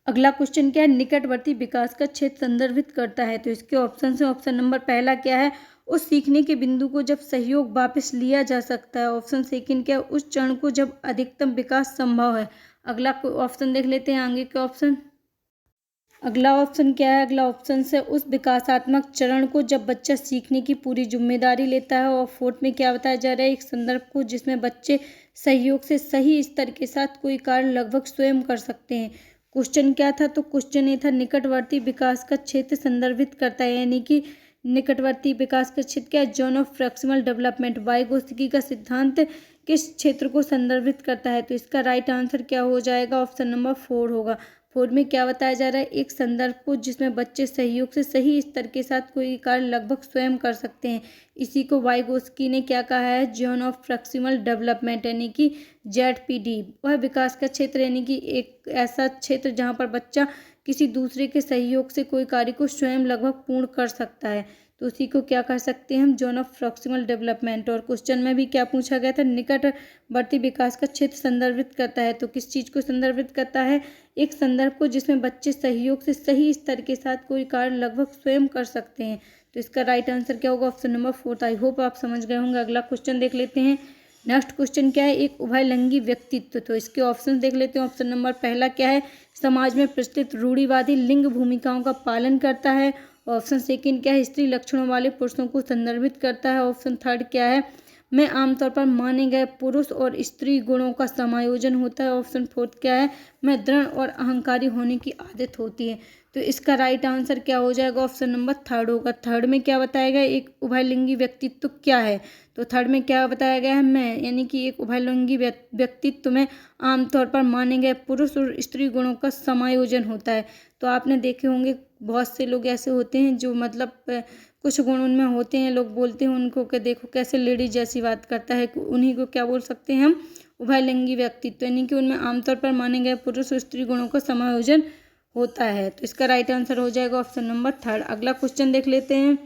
अगला क्वेश्चन क्या है, निकटवर्ती विकास का क्षेत्र संदर्भित करता है। तो इसके ऑप्शन है, ऑप्शन नंबर पहला क्या है, उस सीखने के बिंदु को जब सहयोग वापस लिया जा सकता है। ऑप्शन सेकंड क्या है, उस चरण को जब अधिकतम विकास संभव है। अगला ऑप्शन देख लेते हैं, आगे के ऑप्शन। अगला ऑप्शन क्या है, अगला ऑप्शन से उस विकासात्मक चरण को जब बच्चा सीखने की पूरी जिम्मेदारी लेता है। और फोर्थ में क्या बताया जा रहा है, एक संदर्भ को जिसमें बच्चे सहयोग से सही स्तर के साथ कोई कार्य लगभग स्वयं कर सकते हैं। क्वेश्चन क्या था, तो क्वेश्चन ये था निकटवर्ती विकास का क्षेत्र संदर्भित करता है, यानी कि निकटवर्ती विकास का क्षेत्र क्या है, zone of proximal development, Vygotsky का सिद्धांत किस क्षेत्र को संदर्भित करता है। तो इसका राइट आंसर क्या हो जाएगा, ऑप्शन नंबर 4 होगा। 4 में क्या बताया जा रहा है, एक संदर्भ को जिसमें बच्चे सहयोग से सही स्तर के साथ कोई कार्य लगभग स्वयं कर सकते हैं। इसी को वाइगोत्स्की ने क्या कहा है, जोन ऑफ प्रॉक्सिमल डेवलपमेंट, यानी कि ZPD। वह विकास का क्षेत्र यानी कि एक ऐसा क्षेत्र जहाँ पर बच्चा किसी दूसरे के सहयोग से कोई कार्य को स्वयं लगभग पूर्ण कर सकता है। तो उसी को क्या कर सकते हैं हम, जोन ऑफ प्रॉक्सिमल डेवलपमेंट। और क्वेश्चन में भी क्या पूछा गया था, निकटवर्ती विकास का क्षेत्र संदर्भित करता है। तो किस चीज़ को संदर्भित करता है, एक संदर्भ को जिसमें बच्चे सहयोग से सही स्तर के साथ कोई कार्य लगभग स्वयं कर सकते हैं। तो इसका राइट आंसर क्या होगा, ऑप्शन नंबर 4। आई होप आप समझ गए होंगे। अगला क्वेश्चन देख लेते हैं। नेक्स्ट क्वेश्चन क्या है, एक उभयलिंगी व्यक्तित्व। तो इसके ऑप्शन देख लेते हैं। ऑप्शन नंबर पहला क्या है, समाज में प्रचलित रूढ़िवादी लिंग भूमिकाओं का पालन करता है। ऑप्शन सेकंड क्या है, स्त्री लक्षणों वाले पुरुषों को संदर्भित करता है। ऑप्शन थर्ड क्या है, में आमतौर पर माने गए पुरुष और स्त्री गुणों का समायोजन होता है। ऑप्शन फोर्थ क्या है, में दृढ़ और अहंकारी होने की आदत होती है। तो इसका राइट आंसर क्या हो जाएगा, ऑप्शन नंबर थर्ड होगा। थर्ड में क्या बताया गया, एक उभयलिंगी व्यक्तित्व क्या है। तो थर्ड में क्या बताया गया है, मैं, यानी कि एक उभयलिंगी व्यक्तित्व में आमतौर पर माने गए पुरुष और स्त्री गुणों का समायोजन होता है। तो आपने देखे होंगे बहुत से लोग ऐसे होते हैं जो मतलब कुछ गुण उनमें होते हैं, लोग बोलते हैं उनको कि देखो कैसे लेडीज जैसी बात करता है, उन्हीं को क्या बोल सकते हैं हम, उभयलिंगी व्यक्तित्व, यानी कि उनमें आमतौर पर माने गए पुरुष और स्त्री गुणों का समायोजन होता है। तो इसका राइट आंसर हो जाएगा ऑप्शन नंबर थर्ड। अगला क्वेश्चन देख लेते हैं।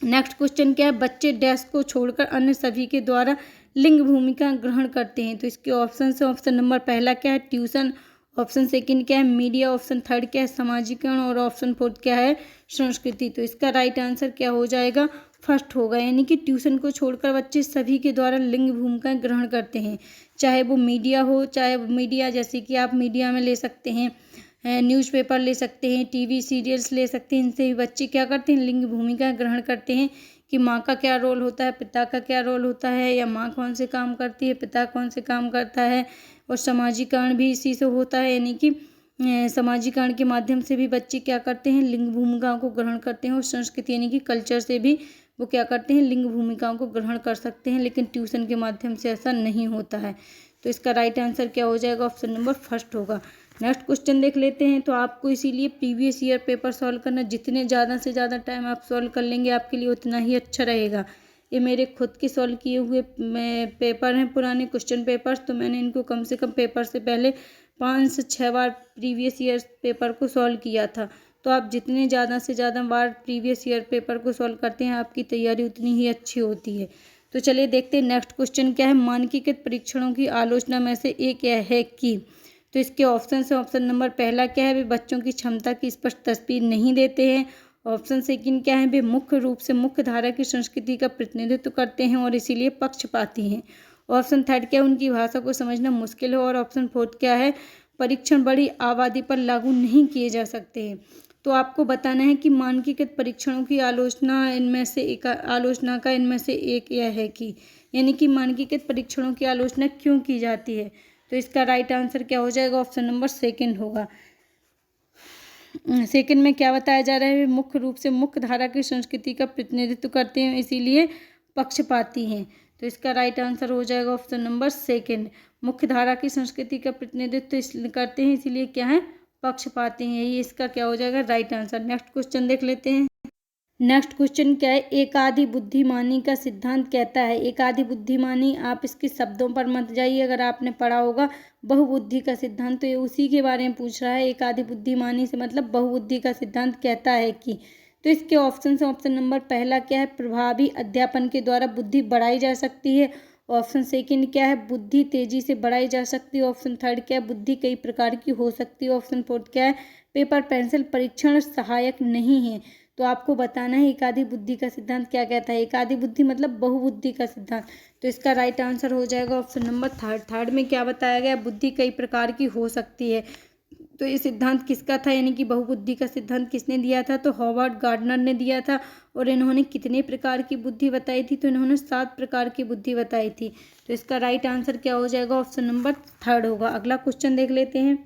नेक्स्ट क्वेश्चन क्या है, बच्चे डैश को छोड़कर अन्य सभी के द्वारा लिंग भूमिका ग्रहण करते हैं। तो इसके ऑप्शन से ऑप्शन नंबर पहला क्या है, ट्यूशन। ऑप्शन सेकंड क्या है, मीडिया। ऑप्शन थर्ड क्या है, सामाजिकरण। और ऑप्शन फोर्थ क्या है, संस्कृति। तो इसका राइट आंसर क्या हो जाएगा, फर्स्ट होगा, यानी कि ट्यूशन को छोड़कर बच्चे सभी के द्वारा लिंग भूमिकाएं ग्रहण करते हैं, चाहे वो मीडिया हो, चाहे मीडिया जैसे कि आप मीडिया में ले सकते हैं, न्यूज़पेपर ले सकते हैं, टीवी सीरियल्स ले सकते हैं। इनसे भी बच्चे क्या करते हैं, लिंग भूमिका ग्रहण करते हैं कि माँ का क्या रोल होता है, पिता का क्या रोल होता है, या माँ कौन से काम करती है, पिता कौन से काम करता है। और सामाजिकरण भी इसी से होता है, यानी कि सामाजिकरण के माध्यम से भी बच्चे क्या करते हैं, लिंग भूमिकाओं को ग्रहण करते हैं। और संस्कृति यानी कि कल्चर से भी वो क्या करते हैं, लिंग भूमिकाओं को ग्रहण कर सकते हैं, लेकिन ट्यूशन के माध्यम से ऐसा नहीं होता है। तो इसका राइट आंसर क्या हो जाएगा, ऑप्शन नंबर फर्स्ट होगा। नेक्स्ट क्वेश्चन देख लेते हैं। तो आपको इसीलिए प्रीवियस ईयर पेपर सॉल्व करना, जितने ज़्यादा से ज़्यादा टाइम आप सॉल्व कर लेंगे आपके लिए उतना ही अच्छा रहेगा। ये मेरे खुद के सॉल्व किए हुए पेपर हैं, पुराने क्वेश्चन पेपर्स। तो मैंने इनको कम से कम पेपर से पहले 5 से 6 बार प्रीवियस ईयर पेपर को सॉल्व किया था। तो आप जितने ज़्यादा से ज़्यादा बार प्रीवियस ईयर पेपर को सॉल्व करते हैं आपकी तैयारी उतनी ही अच्छी होती है। तो चलिए देखते हैं नेक्स्ट क्वेश्चन क्या है, मानकीकृत परीक्षणों की आलोचना में से एक यह है कि। तो इसके ऑप्शन से ऑप्शन नंबर पहला क्या है, वे बच्चों की क्षमता की स्पष्ट तस्वीर नहीं देते हैं। ऑप्शन सेकंड क्या है, वे मुख्य रूप से मुख्य धारा की संस्कृति का प्रतिनिधित्व करते हैं और इसीलिए पक्षपाती हैं। ऑप्शन थर्ड क्या है, उनकी भाषा को समझना मुश्किल है। और ऑप्शन फोर्थ क्या है, परीक्षण बड़ी आबादी पर लागू नहीं किए जा सकते हैं। तो आपको बताना है कि मानकीकृत परीक्षणों की आलोचना इनमें से एक यह है कि, यानी कि मानकीकृत परीक्षणों की आलोचना क्यों की जाती है। तो इसका राइट आंसर क्या हो जाएगा, ऑप्शन नंबर सेकंड होगा। सेकंड में क्या बताया जा रहा है, मुख्य रूप से मुख्य धारा की संस्कृति का प्रतिनिधित्व करते हैं इसीलिए पक्षपाती हैं। तो इसका राइट आंसर हो जाएगा ऑप्शन नंबर सेकंड, मुख्य धारा की संस्कृति का प्रतिनिधित्व करते हैं इसीलिए क्या है, पक्षपाती हैं। यही इसका क्या हो जाएगा, राइट आंसर। नेक्स्ट क्वेश्चन देख लेते हैं। नेक्स्ट क्वेश्चन क्या है, एकाधी बुद्धिमानी का सिद्धांत कहता है। एकाधी बुद्धिमानी, आप इसके शब्दों पर मत जाइए, अगर आपने पढ़ा होगा बहुबुद्धि का सिद्धांत, तो ये उसी के बारे में पूछ रहा है। एकाधी बुद्धिमानी से मतलब बहुबुद्धि का सिद्धांत कहता है कि, तो इसके ऑप्शन से ऑप्शन नंबर पहला क्या है, प्रभावी अध्यापन के द्वारा बुद्धि बढ़ाई जा सकती है। ऑप्शन सेकंड क्या है, बुद्धि तेजी से बढ़ाई जा सकती है। ऑप्शन थर्ड क्या है, बुद्धि कई प्रकार की हो सकती है। ऑप्शन फोर्थ क्या है, पेपर पेंसिल परीक्षण सहायक नहीं है। तो आपको बताना है एकाधी बुद्धि का सिद्धांत क्या कहता है। एकाधी बुद्धि मतलब बहुबुद्धि का सिद्धांत। तो इसका राइट आंसर हो जाएगा ऑप्शन नंबर थर्ड। थर्ड में क्या बताया गया, बुद्धि कई प्रकार की हो सकती है। तो ये सिद्धांत किसका था, यानी कि बहुबुद्धि का सिद्धांत किसने दिया था, तो हॉवर्ड गार्डनर ने दिया था। और इन्होंने कितने प्रकार की बुद्धि बताई थी, तो इन्होंने 7 प्रकार की बुद्धि बताई थी। तो इसका राइट आंसर क्या हो जाएगा, ऑप्शन नंबर थर्ड होगा। अगला क्वेश्चन देख लेते हैं।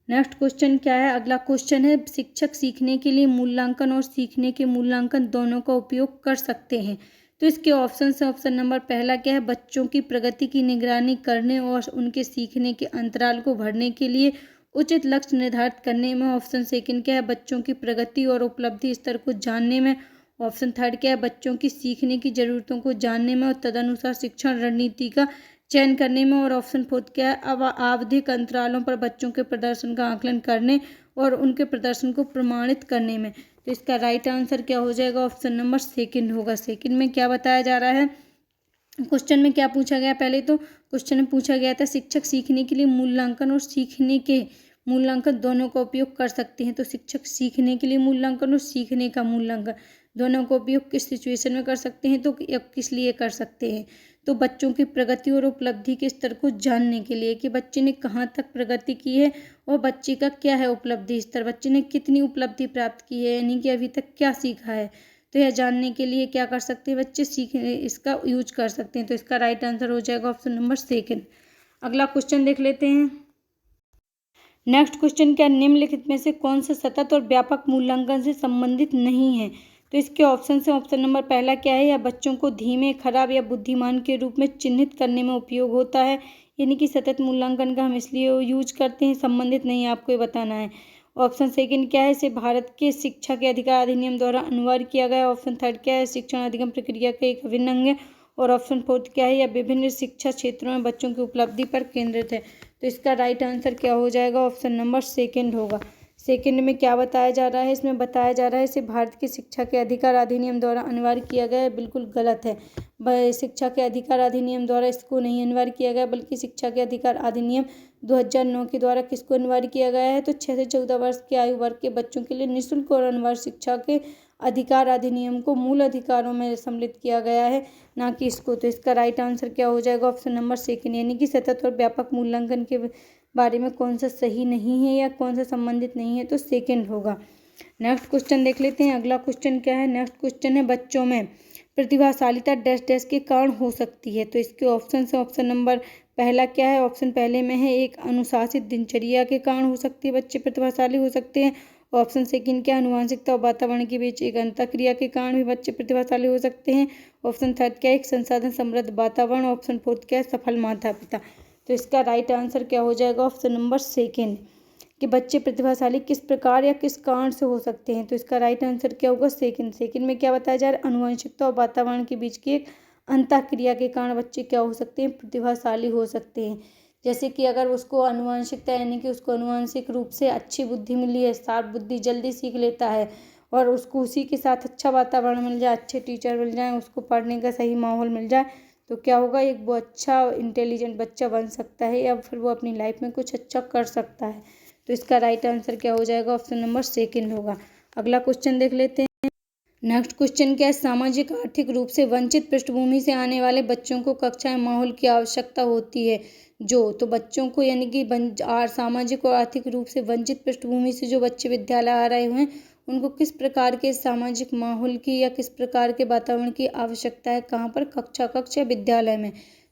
नेक्स्ट क्वेश्चन क्या है, अगला क्वेश्चन है, शिक्षक सीखने के लिए मूल्यांकन और सीखने के मूल्यांकन दोनों का उपयोग कर सकते हैं। तो इसके ऑप्शन से ऑप्शन नंबर पहला क्या है, बच्चों की प्रगति की निगरानी करने और उनके सीखने के अंतराल को भरने के लिए उचित लक्ष्य निर्धारित करने में। ऑप्शन सेकंड क्या है, बच्चों की प्रगति और उपलब्धि स्तर को जानने में। ऑप्शन थर्ड क्या है, बच्चों की सीखने की जरूरतों को जानने में और तदनुसार शिक्षण रणनीति का चयन करने में। और ऑप्शन फोर्थ क्या है, अब आवधिक अंतरालों पर बच्चों के प्रदर्शन का आकलन करने और उनके प्रदर्शन को प्रमाणित करने में। तो इसका राइट आंसर क्या हो जाएगा, ऑप्शन नंबर सेकंड होगा। सेकंड में क्या बताया जा रहा है, क्वेश्चन में क्या पूछा गया, पहले तो क्वेश्चन में पूछा गया था शिक्षक सीखने के लिए मूल्यांकन और सीखने के मूल्यांकन दोनों का उपयोग कर सकते हैं। तो शिक्षक सीखने के लिए मूल्यांकन और सीखने का मूल्यांकन दोनों का उपयोग किस सिचुएशन में कर सकते हैं, तो किस लिए कर सकते हैं, तो बच्चों की प्रगति और उपलब्धि के स्तर को जानने के लिए कि बच्चे ने कहाँ तक प्रगति की है और बच्चे का क्या है उपलब्धि स्तर, बच्चे ने कितनी उपलब्धि प्राप्त की है, यानी कि अभी तक क्या सीखा है। तो यह जानने के लिए क्या कर सकते हैं बच्चे, सीखने इसका यूज कर सकते हैं। तो इसका राइट आंसर हो जाएगा ऑप्शन नंबर सेकंड। अगला क्वेश्चन देख लेते हैं। नेक्स्ट क्वेश्चन क्या, निम्नलिखित में से कौन सा सतत और व्यापक मूल्यांकन से संबंधित नहीं है। तो इसके ऑप्शन से ऑप्शन नंबर पहला क्या है, या बच्चों को धीमे, खराब या बुद्धिमान के रूप में चिन्हित करने में उपयोग होता है। यानी कि सतत मूल्यांकन का हम इसलिए यूज करते हैं, संबंधित नहीं, आपको ये बताना है। ऑप्शन सेकंड क्या है, इसे भारत के शिक्षा के अधिकार अधिनियम द्वारा अनिवार्य किया गया है। ऑप्शन थर्ड क्या है, शिक्षण अधिगम प्रक्रिया का एक अभिन्न अंग है। और ऑप्शन फोर्थ क्या है, या विभिन्न शिक्षा क्षेत्रों में बच्चों की उपलब्धि पर केंद्रित है। तो इसका राइट आंसर क्या हो जाएगा, ऑप्शन नंबर सेकंड होगा। सेकंड में क्या बताया जा रहा है, इसमें बताया जा रहा है इसे भारत की शिक्षा के अधिकार अधिनियम द्वारा अनिवार्य किया गया है, बिल्कुल गलत है। शिक्षा के अधिकार अधिनियम द्वारा इसको नहीं अनिवार्य किया गया, बल्कि शिक्षा के अधिकार अधिनियम 2009 के द्वारा किसको अनिवार्य किया गया है, तो 6 से 14 वर्ष की आयु वर्ग के बच्चों के लिए निःशुल्क और अनिवार्य शिक्षा के अधिकार अधिनियम को मूल अधिकारों में सम्मिलित किया गया है, ना कि इसको। तो इसका राइट आंसर क्या हो जाएगा, ऑप्शन नंबर सेकंड, यानी कि सतत और व्यापक मूल्यांकन के बारे में कौन सा सही नहीं है या कौन सा संबंधित नहीं है, तो सेकंड होगा। नेक्स्ट क्वेश्चन देख लेते हैं। अगला क्वेश्चन क्या है, नेक्स्ट क्वेश्चन है, बच्चों में प्रतिभाशालिता डैश डैश के कारण हो सकती है। तो इसके ऑप्शन से ऑप्शन नंबर पहला क्या है, ऑप्शन पहले में है, एक अनुशासित दिनचर्या के कारण हो सकती है, बच्चे प्रतिभाशाली हो सकते हैं। ऑप्शन सेकंड क्या, अनुवांशिकता और वातावरण के बीच एक अंतःक्रिया के कारण भी बच्चे प्रतिभाशाली हो सकते हैं। ऑप्शन थर्ड क्या, एक संसाधन समृद्ध वातावरण। ऑप्शन फोर्थ क्या है, सफल माता पिता। तो इसका राइट आंसर क्या हो जाएगा, ऑप्शन नंबर सेकंड, कि बच्चे प्रतिभाशाली किस प्रकार या किस कारण से हो सकते हैं। तो इसका राइट आंसर क्या होगा, सेकंड। सेकंड में क्या बताया जा रहा है, अनुवांशिकता और वातावरण के बीच की एक अंतःक्रिया के कारण बच्चे क्या हो सकते हैं, प्रतिभाशाली हो सकते हैं। जैसे कि अगर उसको अनुवांशिकता, यानी कि उसको अनुवांशिक रूप से अच्छी बुद्धि मिली है, शार्प बुद्धि, जल्दी सीख लेता है, और उसको उसी के साथ अच्छा वातावरण मिल जाए, अच्छे टीचर मिल जाए, उसको पढ़ने का सही माहौल मिल जाए, तो क्या होगा, एक वो अच्छा इंटेलिजेंट बच्चा बन सकता है, या फिर वो अपनी लाइफ में कुछ अच्छा कर सकता है। तो इसका राइट आंसर क्या हो जाएगा, ऑप्शन नंबर सेकंड होगा। अगला क्वेश्चन देख लेते हैं। नेक्स्ट क्वेश्चन क्या है, सामाजिक आर्थिक रूप से वंचित पृष्ठभूमि से आने वाले बच्चों को कक्षाएं माहौल की आवश्यकता होती है। तो बच्चों को, यानी कि सामाजिक और आर्थिक रूप से वंचित पृष्ठभूमि से जो बच्चे विद्यालय आ रहे हुए हैं, उनको किस प्रकार के सामाजिक माहौल की या किस प्रकार के वातावरण की आवश्यकता है, कहाँ पर, कक्षा या विद्यालय में।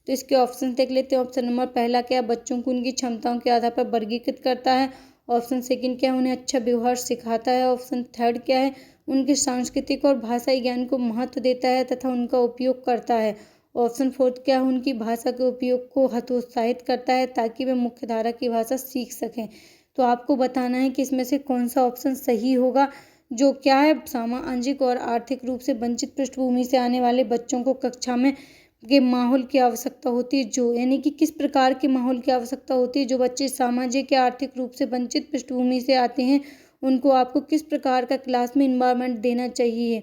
तो इसके ऑप्शन देख लेते हैं। ऑप्शन नंबर पहला क्या है, बच्चों को उनकी क्षमताओं के आधार पर वर्गीकृत करता है। ऑप्शन सेकंड क्या है, उन्हें अच्छा व्यवहार सिखाता है। ऑप्शन थर्ड क्या है, उनके सांस्कृतिक और भाषाई ज्ञान को महत्व देता है तथा उनका उपयोग करता है। ऑप्शन फोर्थ क्या है, उनकी भाषा के उपयोग को हतोत्साहित करता है ताकि वे मुख्य धारा की भाषा सीख सकें। तो आपको बताना है कि इसमें से कौन सा ऑप्शन सही होगा, जो क्या है, सामाजिक और आर्थिक रूप से वंचित पृष्ठभूमि से आने वाले बच्चों को कक्षा में के माहौल की आवश्यकता होती है। जो यानी कि किस प्रकार के माहौल की आवश्यकता होती है, जो बच्चे सामाजिक या आर्थिक रूप से वंचित पृष्ठभूमि से आते हैं उनको आपको किस प्रकार का क्लास में इन्वायरमेंट देना चाहिए।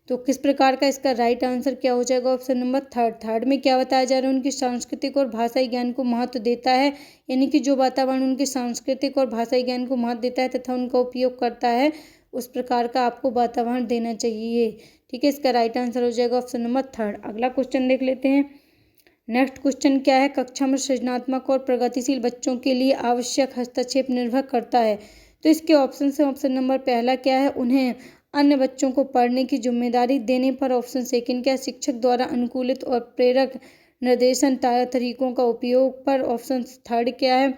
तो किस प्रकार का, इसका राइट आंसर क्या हो जाएगा, ऑप्शन नंबर थर्ड में क्या बताया जा रहा है, उनकी सांस्कृतिक और भाषाई ज्ञान को महत्व देता है, यानी कि जो वातावरण उनके सांस्कृतिक और भाषाई ज्ञान को महत्व देता है तथा उनका उपयोग करता है उस प्रकार का आपको वातावरण देना चाहिए। ठीक है, इसका राइट आंसर हो जाएगा ऑप्शन नंबर थर्ड। अगला क्वेश्चन देख लेते हैं। नेक्स्ट क्वेश्चन क्या है, कक्षा में सृजनात्मक और प्रगतिशील बच्चों के लिए आवश्यक हस्तक्षेप निर्भर करता है। तो इसके ऑप्शन से ऑप्शन नंबर पहला क्या है, उन्हें अन्य बच्चों को पढ़ने की जिम्मेदारी देने पर। ऑप्शन सेकंड क्या है, शिक्षक द्वारा अनुकूलित और प्रेरक निर्देशन तरीकों का उपयोग पर। ऑप्शन थर्ड क्या है,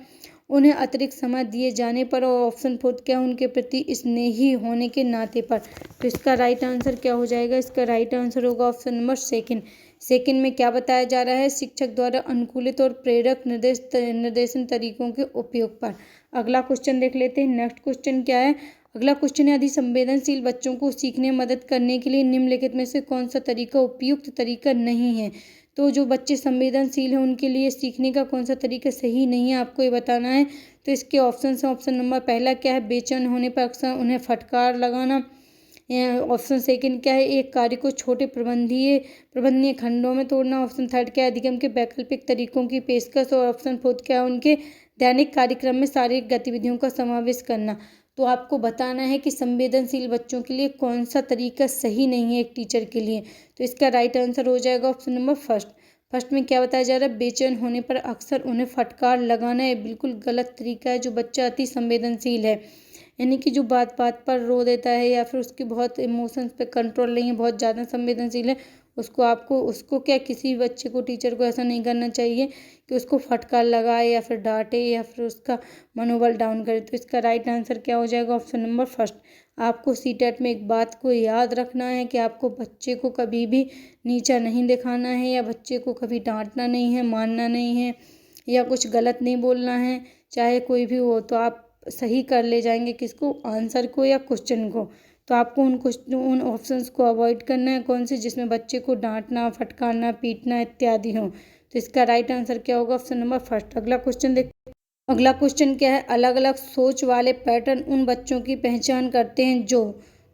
उन्हें अतिरिक्त समय दिए जाने पर। और ऑप्शन फोर्थ क्या है, उनके प्रति स्नेही होने के नाते पर। तो इसका राइट आंसर क्या हो जाएगा, इसका राइट आंसर होगा ऑप्शन नंबर सेकंड में क्या बताया जा रहा है, शिक्षक द्वारा अनुकूलित और प्रेरक निर्देशन तरीकों के उपयोग पर। अगला क्वेश्चन देख लेते हैं। नेक्स्ट क्वेश्चन क्या है, अगला क्वेश्चन है, यदि संवेदनशील बच्चों को सीखने में मदद करने के लिए निम्नलिखित में से कौन सा तरीका उपयुक्त तरीका नहीं है। तो जो बच्चे संवेदनशील हैं उनके लिए सीखने का कौन सा तरीका सही नहीं है, आपको ये बताना है। तो इसके ऑप्शन है, ऑप्शन नंबर पहला क्या है, बेचैन होने पर अक्सर उन्हें फटकार लगाना। ऑप्शन सेकंड क्या है, एक कार्य को छोटे प्रबंधनीय खंडों में तोड़ना। ऑप्शन थर्ड क्या है, अधिगम के वैकल्पिक तरीकों की पेशकश। और ऑप्शन फोर्थ क्या है, उनके दैनिक कार्यक्रम में शारीरिक गतिविधियों का समावेश करना। तो आपको बताना है कि संवेदनशील बच्चों के लिए कौन सा तरीका सही नहीं है एक टीचर के लिए। तो इसका राइट आंसर हो जाएगा ऑप्शन नंबर फर्स्ट में क्या बताया जा रहा है, बेचैन होने पर अक्सर उन्हें फटकार लगाना। है बिल्कुल गलत तरीका है। जो बच्चा अति संवेदनशील है, यानी कि जो बात बात पर रो देता है या फिर उसकी बहुत इमोशंस पे कंट्रोल नहीं है, बहुत ज़्यादा संवेदनशील है, उसको क्या, किसी बच्चे को, टीचर को ऐसा नहीं करना चाहिए कि उसको फटकार लगाए या फिर डांटे या फिर उसका मनोबल डाउन करे। तो इसका राइट आंसर क्या हो जाएगा, ऑप्शन नंबर फर्स्ट। आपको सीटेट में एक बात को याद रखना है कि आपको बच्चे को कभी भी नीचा नहीं दिखाना है या बच्चे को कभी डांटना नहीं है, मारना नहीं है या कुछ गलत नहीं बोलना है, चाहे कोई भी हो। तो आप सही कर ले जाएंगे किसको, आंसर को या क्वेश्चन को। तो आपको उन ऑप्शंस को अवॉइड करना है, कौन से, जिसमें बच्चे को डांटना, फटकारना, पीटना इत्यादि हो। तो इसका राइट आंसर क्या होगा, ऑप्शन नंबर फर्स्ट। अगला क्वेश्चन देखते हैं। अगला क्वेश्चन क्या है, अलग अलग सोच वाले पैटर्न उन बच्चों की पहचान करते हैं जो।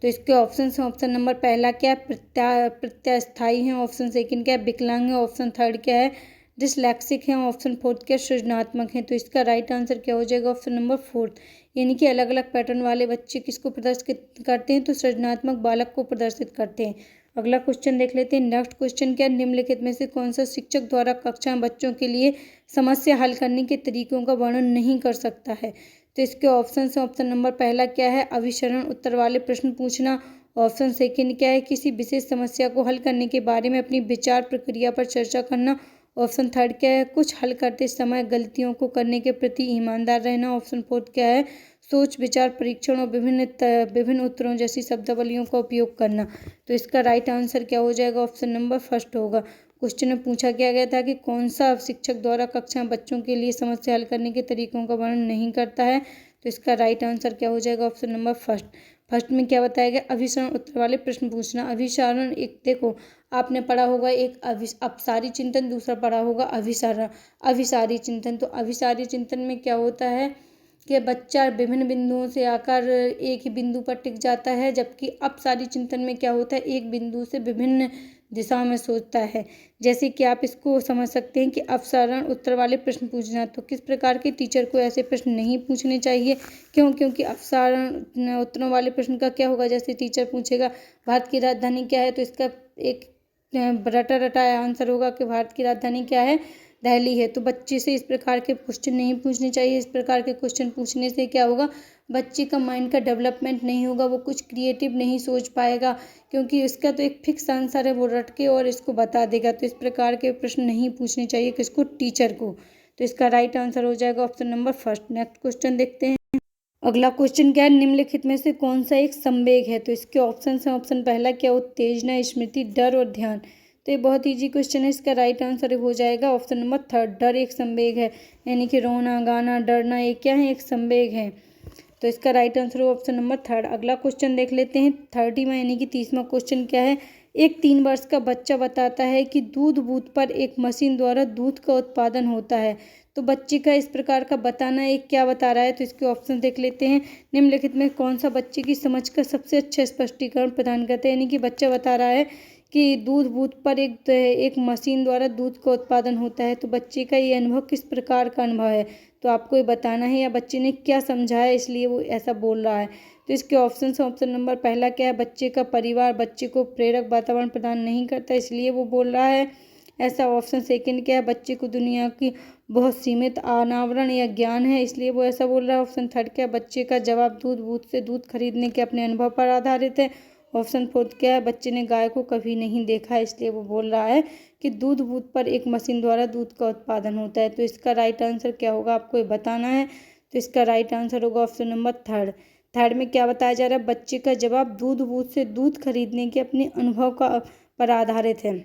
तो इसके ऑप्शन हैं, ऑप्शन नंबर पहला क्या है, प्रत्यास्थायी है। ऑप्शन सेकंड क्या है, विकलांग है। ऑप्शन थर्ड क्या है, डिसलेक्सिक है। ऑप्शन फोर्थ क्या, सृजनात्मक है। तो इसका राइट आंसर क्या हो जाएगा, ऑप्शन नंबर फोर्थ। यानी कि अलग अलग पैटर्न वाले बच्चे किसको प्रदर्शित करते हैं, तो सृजनात्मक बालक को प्रदर्शित करते हैं। अगला क्वेश्चन देख लेते हैं। नेक्स्ट क्वेश्चन क्या, निम्नलिखित में से कौन सा शिक्षक द्वारा कक्षा में बच्चों के लिए समस्या हल करने के तरीकों का वर्णन नहीं कर सकता है। तो इसके ऑप्शन है, ऑप्शन नंबर पहला क्या है, अभिसरण उत्तर वाले प्रश्न पूछना। ऑप्शन सेकंड क्या है, किसी विशेष समस्या को हल करने के बारे में अपनी विचार प्रक्रिया पर चर्चा करना। ऑप्शन थर्ड क्या है, कुछ हल करते समय गलतियों को करने के प्रति ईमानदार रहना। ऑप्शन फोर्थ क्या है, सोच विचार परीक्षण और विभिन्न उत्तरों जैसी शब्दावलियों का उपयोग करना। तो इसका राइट आंसर क्या हो जाएगा, ऑप्शन नंबर फर्स्ट होगा। क्वेश्चन में पूछा गया था कि कौन सा शिक्षक द्वारा कक्षा में बच्चों के लिए समस्या हल करने के तरीकों का वर्णन नहीं करता है। तो इसका राइट आंसर क्या हो जाएगा, ऑप्शन नंबर फर्स्ट में क्या बताया गया, अभिसरण उत्तर वाले प्रश्न पूछना। अभिसरण, एक देखो आपने पढ़ा होगा एक अपसारी चिंतन, दूसरा पढ़ा होगा अभिसारी चिंतन। तो अभिसारी चिंतन में क्या होता है कि बच्चा विभिन्न बिंदुओं से आकर एक ही बिंदु पर टिक जाता है, जबकि अपसारी चिंतन में क्या होता है, एक बिंदु से विभिन्न दिशाओं में सोचता है। जैसे कि आप इसको समझ सकते हैं कि अपसारण उत्तर वाले प्रश्न पूछना। तो किस प्रकार के टीचर को ऐसे प्रश्न नहीं पूछने चाहिए, क्योंकि अपसारण उत्तरों वाले प्रश्न का क्या होगा, जैसे टीचर पूछेगा भारत की राजधानी क्या है, तो इसका एक रटा रटाया आंसर होगा कि भारत की राजधानी क्या है, दिल्ली है। तो बच्चे से इस प्रकार के क्वेश्चन नहीं पूछने चाहिए। इस प्रकार के क्वेश्चन पूछने से क्या होगा, बच्चे का माइंड का डेवलपमेंट नहीं होगा, वो कुछ क्रिएटिव नहीं सोच पाएगा, क्योंकि इसका तो एक फिक्स आंसर है, वो रट के और इसको बता देगा। तो इस प्रकार के प्रश्न नहीं पूछने चाहिए किसको, टीचर को। तो इसका राइट आंसर हो जाएगा option number first. Next question देखते हैं। अगला क्वेश्चन क्या है, निम्नलिखित में से कौन सा एक संवेग है। तो इसके ऑप्शन हैं, ऑप्शन पहला क्या, उत्तेजना, स्मृति, डर और ध्यान। तो ये बहुत इजी क्वेश्चन है। इसका राइट आंसर हो जाएगा ऑप्शन नंबर थर्ड, डर एक संवेग है। यानी कि रोना, गाना, डरना, ये क्या है, एक संवेग है। तो इसका राइट आंसर होगा ऑप्शन नंबर थर्ड। अगला क्वेश्चन देख लेते हैं 30वां यानी कि 30वां क्वेश्चन क्या है। एक 3 वर्ष का बच्चा बताता है कि दूध बूथ पर एक मशीन द्वारा दूध का उत्पादन होता है। तो बच्चे का इस प्रकार का बताना एक क्या बता रहा है। तो इसके ऑप्शन देख लेते हैं। निम्नलिखित में कौन सा बच्चे की समझ का सबसे अच्छा स्पष्टीकरण प्रदान करता है। यानी कि बच्चा बता रहा है कि दूध बूथ पर एक मशीन द्वारा दूध का उत्पादन होता है। तो बच्चे का ये अनुभव किस प्रकार का अनुभव है, तो आपको ये बताना है, या बच्चे ने क्या समझा है इसलिए वो ऐसा बोल रहा है। तो इसके ऑप्शन से ऑप्शन नंबर पहला क्या है, बच्चे का परिवार बच्चे को प्रेरक वातावरण प्रदान नहीं करता इसलिए वो बोल रहा है ऐसा। ऑप्शन सेकंड क्या है, बच्चे को दुनिया की बहुत सीमित अनावरण या ज्ञान है इसलिए वो ऐसा बोल रहा है। ऑप्शन थर्ड क्या है, बच्चे का जवाब दूध बूथ से दूध खरीदने के अपने अनुभव पर आधारित है। ऑप्शन फोर्थ क्या है, बच्चे ने गाय को कभी नहीं देखा इसलिए वो बोल रहा है कि दूध बूथ पर एक मशीन द्वारा दूध का उत्पादन होता है। तो इसका राइट आंसर क्या होगा आपको ये बताना है। तो इसका राइट आंसर होगा ऑप्शन नंबर थर्ड। थर्ड में क्या बताया जा रहा है, बच्चे का जवाब दूध बूथ से दूध खरीदने के अपने अनुभव का पर आधारित है।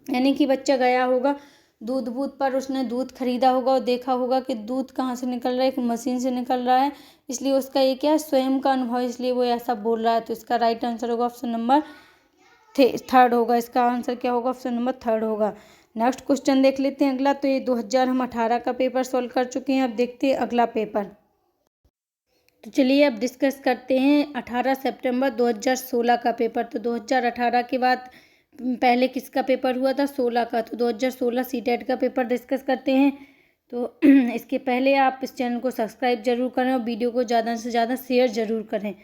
यानी कि बच्चा गया होगा दूध बूथ पर, उसने दूध खरीदा होगा और देखा होगा कि दूध कहाँ से निकल रहा है, एक मशीन से निकल रहा है, इसलिए उसका ये क्या है स्वयं का अनुभव, इसलिए वो ऐसा बोल रहा है। तो इसका राइट आंसर होगा ऑप्शन नंबर थर्ड होगा। इसका आंसर क्या होगा, ऑप्शन नंबर थर्ड होगा। नेक्स्ट क्वेश्चन देख लेते हैं अगला। तो ये 2018 का पेपर सॉल्व कर चुके हैं। अब देखते हैं अगला पेपर। तो चलिए अब डिस्कस करते हैं 18 सितंबर 2016 का पेपर। तो 2018 के बाद पहले किसका पेपर हुआ था, 16 का। तो 2016 सीटेट का पेपर डिस्कस करते हैं। तो इसके पहले आप इस चैनल को सब्सक्राइब जरूर करें और वीडियो को ज़्यादा से ज़्यादा शेयर जरूर करें।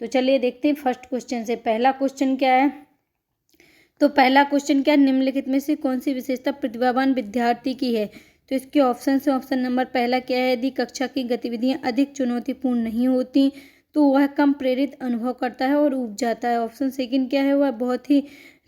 तो चलिए देखते हैं फर्स्ट क्वेश्चन से। पहला क्वेश्चन क्या है, तो पहला क्वेश्चन क्या है, निम्नलिखित में से कौन सी विशेषता प्रतिभावान विद्यार्थी की है। तो इसके ऑप्शन से ऑप्शन नंबर पहला क्या है, यदि कक्षा की गतिविधियां अधिक चुनौतीपूर्ण नहीं होती तो वह कम प्रेरित अनुभव करता है और ऊब जाता है। ऑप्शन सेकंड क्या है, वह बहुत ही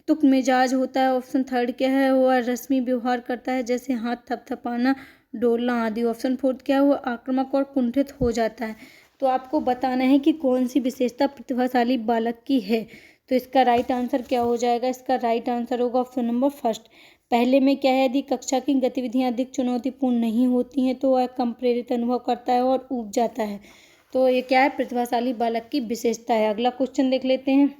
तुक मिजाज होता है। ऑप्शन थर्ड क्या है, वह रस्मी व्यवहार करता है जैसे हाथ थपथपाना, डोलना आदि। ऑप्शन फोर्थ क्या है, वह आक्रामक और कुंठित हो जाता है। तो आपको बताना है कि कौन सी विशेषता प्रतिभाशाली बालक की है। तो इसका राइट आंसर क्या हो जाएगा, इसका राइट आंसर होगा ऑप्शन नंबर फर्स्ट। पहले में क्या है, यदि कक्षा की गतिविधियां अधिक चुनौतीपूर्ण नहीं होती हैं तो वह कम प्रेरित अनुभव करता है और ऊब जाता है। तो ये क्या है, प्रतिभाशाली बालक की विशेषता है। अगला क्वेश्चन देख लेते हैं।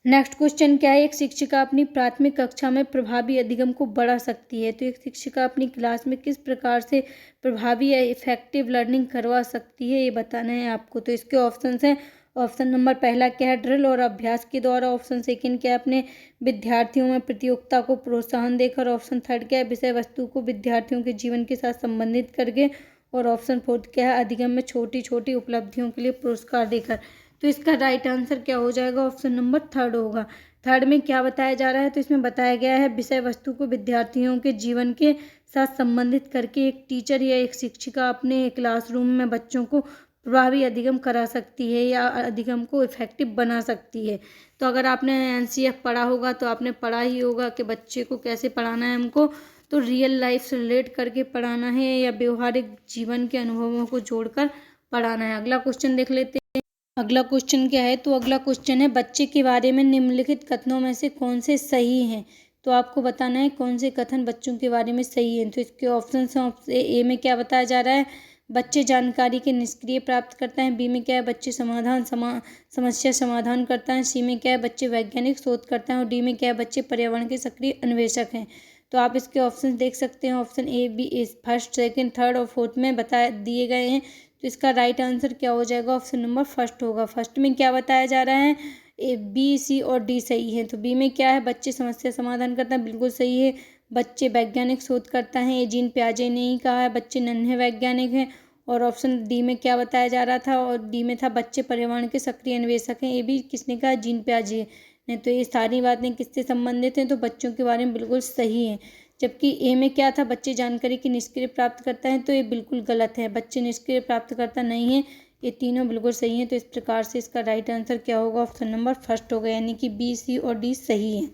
नेक्स्ट क्वेश्चन क्या है, एक शिक्षिका अपनी प्राथमिक कक्षा में प्रभावी अधिगम को बढ़ा सकती है। तो एक शिक्षिका अपनी क्लास में किस प्रकार से प्रभावी या इफेक्टिव लर्निंग करवा सकती है, ये बताना है आपको। तो इसके ऑप्शंस हैं। ऑप्शन नंबर पहला क्या है, ड्रिल और अभ्यास के द्वारा। ऑप्शन सेकंड क्या है, अपने विद्यार्थियों में प्रतियोगिता को प्रोत्साहन देकर। ऑप्शन थर्ड क्या है, विषय वस्तु को विद्यार्थियों के जीवन के साथ संबंधित करके। और ऑप्शन फोर्थ क्या है, अधिगम में छोटी छोटी उपलब्धियों के लिए पुरस्कार देकर। तो इसका राइट आंसर क्या हो जाएगा, ऑप्शन नंबर थर्ड होगा। थर्ड में क्या बताया जा रहा है, तो इसमें बताया गया है विषय वस्तु को विद्यार्थियों के जीवन के साथ संबंधित करके एक टीचर या एक शिक्षिका अपने क्लासरूम में बच्चों को प्रभावी अधिगम करा सकती है या अधिगम को इफेक्टिव बना सकती है। तो अगर आपने एनसीएफ पढ़ा होगा तो आपने पढ़ा ही होगा कि बच्चे को कैसे पढ़ाना है हमको, तो रियल लाइफ से रिलेट करके पढ़ाना है या व्यवहारिक जीवन के अनुभवों को जोड़कर पढ़ाना है। अगला क्वेश्चन देख लेते हैं। अगला क्वेश्चन क्या है, तो अगला क्वेश्चन है बच्चे के बारे में निम्नलिखित कथनों में से कौन से सही हैं। तो आपको बताना है कौन से कथन बच्चों के बारे में सही हैं। तो इसके ऑप्शन ए में क्या बताया जा रहा है, बच्चे जानकारी के निष्क्रिय प्राप्त करते हैं। बी में क्या है, बच्चे समस्या समाधान करता है। सी में क्या है, बच्चे वैज्ञानिक शोध करते हैं। और डी में क्या है, बच्चे पर्यावरण के सक्रिय अन्वेषक हैं। तो आप इसके ऑप्शन देख सकते हैं। Option A B first second third और फोर्थ में बता दिए गए हैं। तो इसका राइट आंसर क्या हो जाएगा, ऑप्शन नंबर फर्स्ट होगा। फर्स्ट में क्या बताया जा रहा है, ए बी सी और डी सही है। तो बी में क्या है, बच्चे समस्या समाधान करते हैं, बिल्कुल सही है। बच्चे वैज्ञानिक शोध करता है, ये जीन प्याजे ने ही कहा है, बच्चे नन्हे वैज्ञानिक हैं। और ऑप्शन डी में क्या बताया जा रहा था, और डी में था बच्चे पर्यावरण के सक्रिय अन्वेषक हैं, ये भी किसने कहा, जीन प्याजे ने। तो ये सारी बातें किससे संबंधित हैं, तो बच्चों के बारे में बिल्कुल सही है। जबकि ए में क्या था, बच्चे जानकारी की निष्क्रिय प्राप्त करता है, तो ये बिल्कुल गलत है, बच्चे निष्क्रिय प्राप्त करता नहीं है। ये तीनों बिल्कुल सही हैं। तो इस प्रकार से इसका राइट आंसर क्या होगा, ऑप्शन नंबर फर्स्ट होगा, यानी कि बी सी और डी सही है।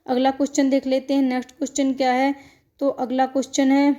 अगला क्वेश्चन देख लेते हैं। नेक्स्ट क्वेश्चन क्या है, तो अगला क्वेश्चन है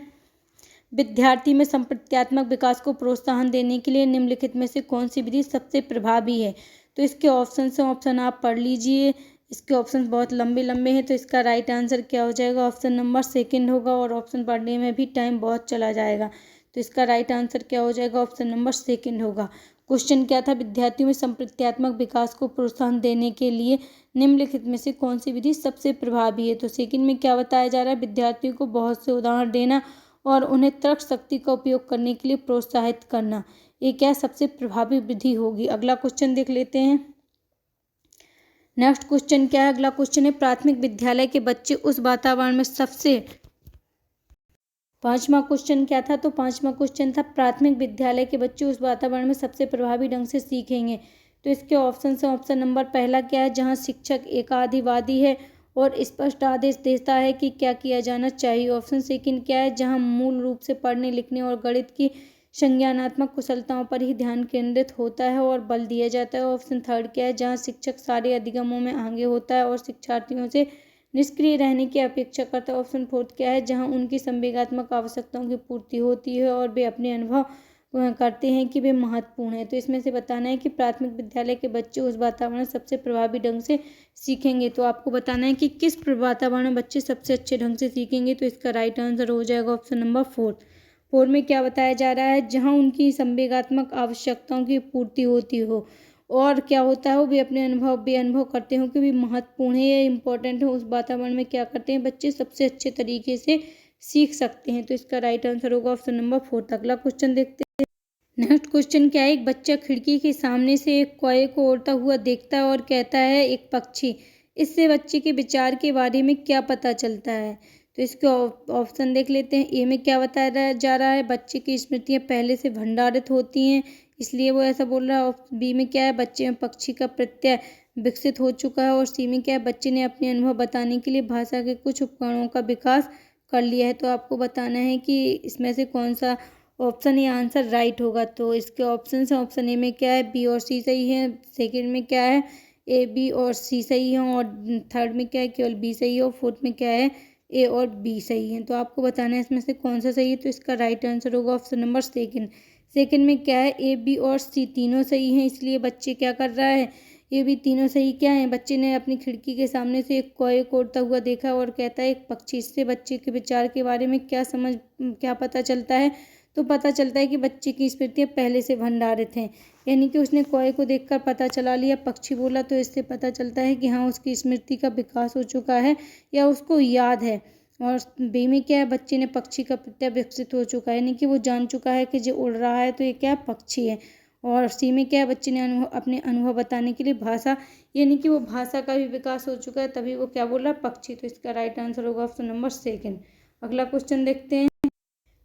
विद्यार्थी में संप्रत्यात्मक विकास को प्रोत्साहन देने के लिए निम्नलिखित में से कौन सी विधि सबसे प्रभावी है। तो इसके ऑप्शन से ऑप्शन आप पढ़ लीजिए, इसके ऑप्शन बहुत लंबे लंबे हैं। तो इसका राइट आंसर क्या हो जाएगा, ऑप्शन नंबर सेकंड होगा। और ऑप्शन पढ़ने में भी टाइम बहुत चला जाएगा। तो इसका राइट आंसर क्या हो जाएगा? ऑप्शन नंबर सेकंड होगा। क्वेश्चन क्या था? विद्यार्थियों में संप्रत्यात्मक विकास को प्रोत्साहन देने के लिए निम्नलिखित में से कौन सी विधि सबसे प्रभावी है? तो सेकंड में क्या बताया जा रहा है? विद्यार्थियों को बहुत से उदाहरण देना और उन्हें तर्क शक्ति का उपयोग करने के लिए प्रोत्साहित करना, ये क्या सबसे प्रभावी विधि होगी? अगला क्वेश्चन देख लेते हैं। नेक्स्ट क्वेश्चन क्या है? अगला क्वेश्चन है, प्राथमिक विद्यालय के बच्चे उस वातावरण में सबसे, पांचवा क्वेश्चन क्या था? तो पांचवा क्वेश्चन था, प्राथमिक विद्यालय के बच्चे उस वातावरण में सबसे प्रभावी ढंग से सीखेंगे। तो इसके ऑप्शन से ऑप्शन नंबर पहला क्या है? जहां शिक्षक एकाधिवादी है और स्पष्ट आदेश देता है कि क्या किया जाना चाहिए। ऑप्शन सेकंड क्या है? जहां मूल रूप से पढ़ने लिखने और गणित की संज्ञानात्मक कुशलताओं पर ही ध्यान केंद्रित होता है और बल दिया जाता है। ऑप्शन थर्ड क्या है? जहां शिक्षक सारे अधिगमों में आगे होता है और शिक्षार्थियों से निष्क्रिय रहने की अपेक्षा करता है। ऑप्शन फोर्थ क्या है? जहां उनकी संवेगात्मक आवश्यकताओं की पूर्ति होती है और वे अपने अनुभव करते हैं कि वे महत्वपूर्ण है। तो इसमें से बताना है कि प्राथमिक विद्यालय के बच्चे उस वातावरण में सबसे प्रभावी ढंग से सीखेंगे। तो आपको बताना है कि किस वातावरण में बच्चे सबसे अच्छे ढंग से सीखेंगे। तो इसका राइट आंसर हो जाएगा ऑप्शन नंबर फोर में क्या बताया जा रहा है? जहां उनकी संवेगात्मक आवश्यकताओं की पूर्ति होती हो और क्या होता है, वो वे अनुभव करते हो कि भी महत्वपूर्ण है या इम्पोर्टेंट है, उस वातावरण में क्या करते हैं बच्चे सबसे अच्छे तरीके से सीख सकते हैं। तो इसका राइट आंसर होगा ऑप्शन नंबर 4। अगला क्वेश्चन देखते हैं। नेक्स्ट क्वेश्चन क्या है? एक बच्चा खिड़की के सामने से एक कौवे को उड़ता हुआ देखता है और कहता है एक पक्षी। इससे बच्चे के विचार के बारे में क्या पता चलता है? तो इसके ऑप्शन देख लेते हैं। ए में क्या बताया जा रहा है? बच्चे की स्मृतियाँ पहले से भंडारित होती हैं, इसलिए वो ऐसा बोल रहा है। और बी में क्या है? बच्चे में पक्षी का प्रत्यय विकसित हो चुका है। और सी में क्या है? बच्चे ने अपने अनुभव बताने के लिए भाषा के कुछ उपकरणों का विकास कर लिया है। तो आपको बताना है कि इसमें से कौन सा ऑप्शन या आंसर राइट होगा। तो इसके ऑप्शन है, ऑप्शन ए में क्या है? बी और सी सही है। सेकंड में क्या है? ए बी और सी सही है। और थर्ड में क्या है? केवल बी सही है। और फोर्थ में क्या है? ए और बी सही है। तो आपको बताना है इसमें से कौन सा सही है। तो इसका राइट आंसर होगा ऑप्शन नंबर सेकंड में क्या है? ए बी और सी तीनों सही हैं, इसलिए बच्चे क्या कर रहा है? ये भी तीनों सही क्या है? बच्चे ने अपनी खिड़की के सामने से एक कौवे को उड़ता हुआ देखा और कहता है एक पक्षी। इससे बच्चे के विचार के बारे में क्या पता चलता है? तो पता चलता है कि बच्चे की स्मृतियाँ पहले से भंडारित हैं, यानी कि उसने कौवे को देखकर पता चला लिया, पक्षी बोला, तो इससे पता चलता है कि हाँ उसकी स्मृति का विकास हो चुका है या उसको याद है। और बी में क्या है? बच्चे ने पक्षी का प्रत्यय विकसित हो चुका है, यानी कि वो जान चुका है कि जो उड़ रहा है तो ये क्या है? पक्षी है। और सी में क्या है? बच्चे ने अपने अनुभव बताने के लिए भाषा, यानी कि वो भाषा का भी विकास हो चुका है, तभी वो क्या बोल रहा है? पक्षी। तो इसका राइट आंसर होगा ऑप्शन नंबर सेकंड। अगला क्वेश्चन देखते हैं।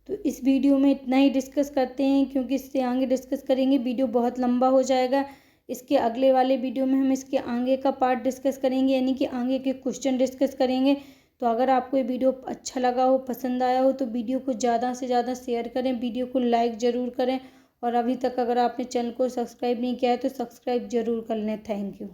तो इस वीडियो में इतना ही डिस्कस करते हैं, क्योंकि इससे आगे डिस्कस करेंगे वीडियो बहुत लंबा हो जाएगा। इसके अगले वाले वीडियो में हम इसके आगे का पार्ट डिस्कस करेंगे, यानी कि आगे के क्वेश्चन डिस्कस करेंगे। तो अगर आपको ये वीडियो अच्छा लगा हो, पसंद आया हो, तो वीडियो को ज़्यादा से ज़्यादा शेयर करें, वीडियो को लाइक ज़रूर करें। और अभी तक अगर आपने चैनल को सब्सक्राइब नहीं किया है तो सब्सक्राइब ज़रूर कर लें। Thank you.